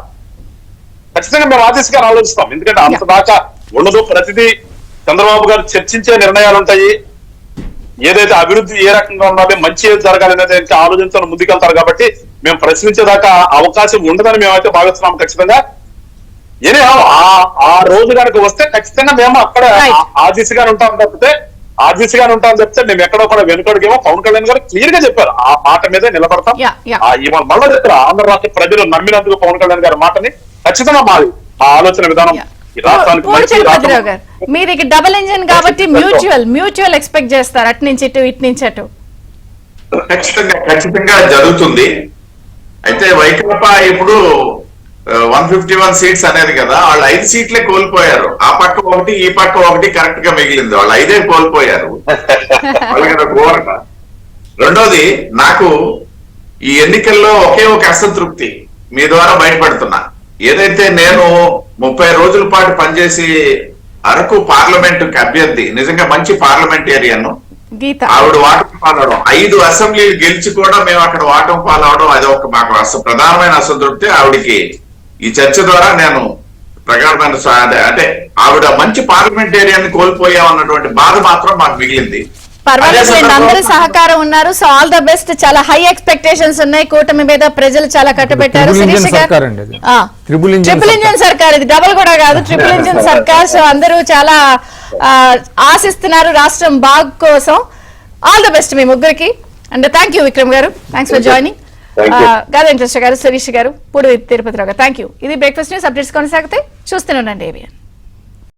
ఖచ్చితంగా మేము ఆ దిశగా ఆలోచిస్తాం. ఎందుకంటే అంత దాకా ఉండదు. ప్రతిదీ చంద్రబాబు గారు చర్చించే నిర్ణయాలు ఉంటాయి. ఏదైతే అభివృద్ధి ఏ రకంగా ఉండాలి, మంచి ఏది జరగాలి అనేది ఆలోచించడం ముందుకెళ్తారు. కాబట్టి మేము ప్రశ్నించేదాకా అవకాశం ఉండదని మేమైతే భావిస్తున్నాం. ఖచ్చితంగా ఆ రోజు కనుక వస్తే ఖచ్చితంగా మేము అక్కడ ఆ దిశగానే ఉంటాం తప్పితే మేము ఎక్కడో కూడా వెనుకడుగేమో. పవన్ కళ్యాణ్ గారు క్లియర్ గా చెప్పారు, ఆ మాట మీదే నిలబడతాం. ఇవాళ మళ్ళీ చెప్పారు, ఆంధ్ర రాష్ట్ర ప్రజలు నమ్మినందుకు పవన్ కళ్యాణ్ గారి మాటని ఖచ్చితంగా మాది ఆ ఆలోచన విధానం ఈ రాష్ట్రానికి. మీరు డబుల్ ఇంజిన్ కాబట్టి మ్యూచువల్ ఎక్స్పెక్ట్ చేస్తారు, అటు నుంచి ఇటు, ఇటు నుంచి అటు. ఖచ్చితంగా జరుగుతుంది. అయితే వైకాపా ఇప్పుడు 151 సీట్స్ అనేది కదా, వాళ్ళు 5 సీట్లే కోల్పోయారు. ఆ పక్క ఒకటి ఈ పక్క ఒకటి కరెక్ట్ గా మిగిలింది, వాళ్ళు 5 కోల్పోయారు. వాళ్ళకి అదొక ఊరట. రెండోది, నాకు ఈ ఎన్నికల్లో ఒకే ఒక అసంతృప్తి మీ ద్వారా బయటపడుతున్నా. ఏదైతే నేను 30 రోజుల పాటు పనిచేసి అరకు పార్లమెంటు అభ్యర్థి, నిజంగా మంచి పార్లమెంటేరియన్, గీత ఆవిడ వాటం పాలవడం, 5 అసెంబ్లీలు గెలిచి కూడా మేము అక్కడ వాటం పాలవడం, అది ఒక మాకు ప్రధానమైన అసంతృప్తి. ఆవిడికి ఈ చర్చ ద్వారా నేను ప్రగాఢమైన అంటే ఆవిడ మంచి పార్లమెంటేరియన్ కోల్పోయామన్నటువంటి బాధ మాత్రం మాకు మిగిలింది. పర్వాలేదు, అందరూ సహకారం ఉన్నారు. So all the best. చాలా హై ఎక్స్పెక్టేషన్స్ ఉన్నాయి కూటమి మీద, ప్రజలు చాలా కట్టుబెట్టారు. ట్రిపుల్ ఇంజిన్ సర్కార్, ఇది డబుల్ కూడా కాదు, ట్రిపుల్ ఇంజిన్ సర్కార్. సో అందరూ చాలా ఆశిస్తున్నారు రాష్ట్రం బాగు కోసం. ఆల్ ద బెస్ట్ మీ ముగ్గురికి. అండ్ థ్యాంక్ యూ విక్రమ్ గారు, థ్యాంక్స్ ఫర్ జాయినింగ్. గాదె కృష్ణ గారు, శిరీష్ గారు, పూడి తిరుపతిరావు గారు, థ్యాంక్ యూ. ఇది బ్రేక్ఫాస్ట్ న్యూస్. అప్డేట్స్ కొనసాగితే చూస్తూనే ఉండండి ABN.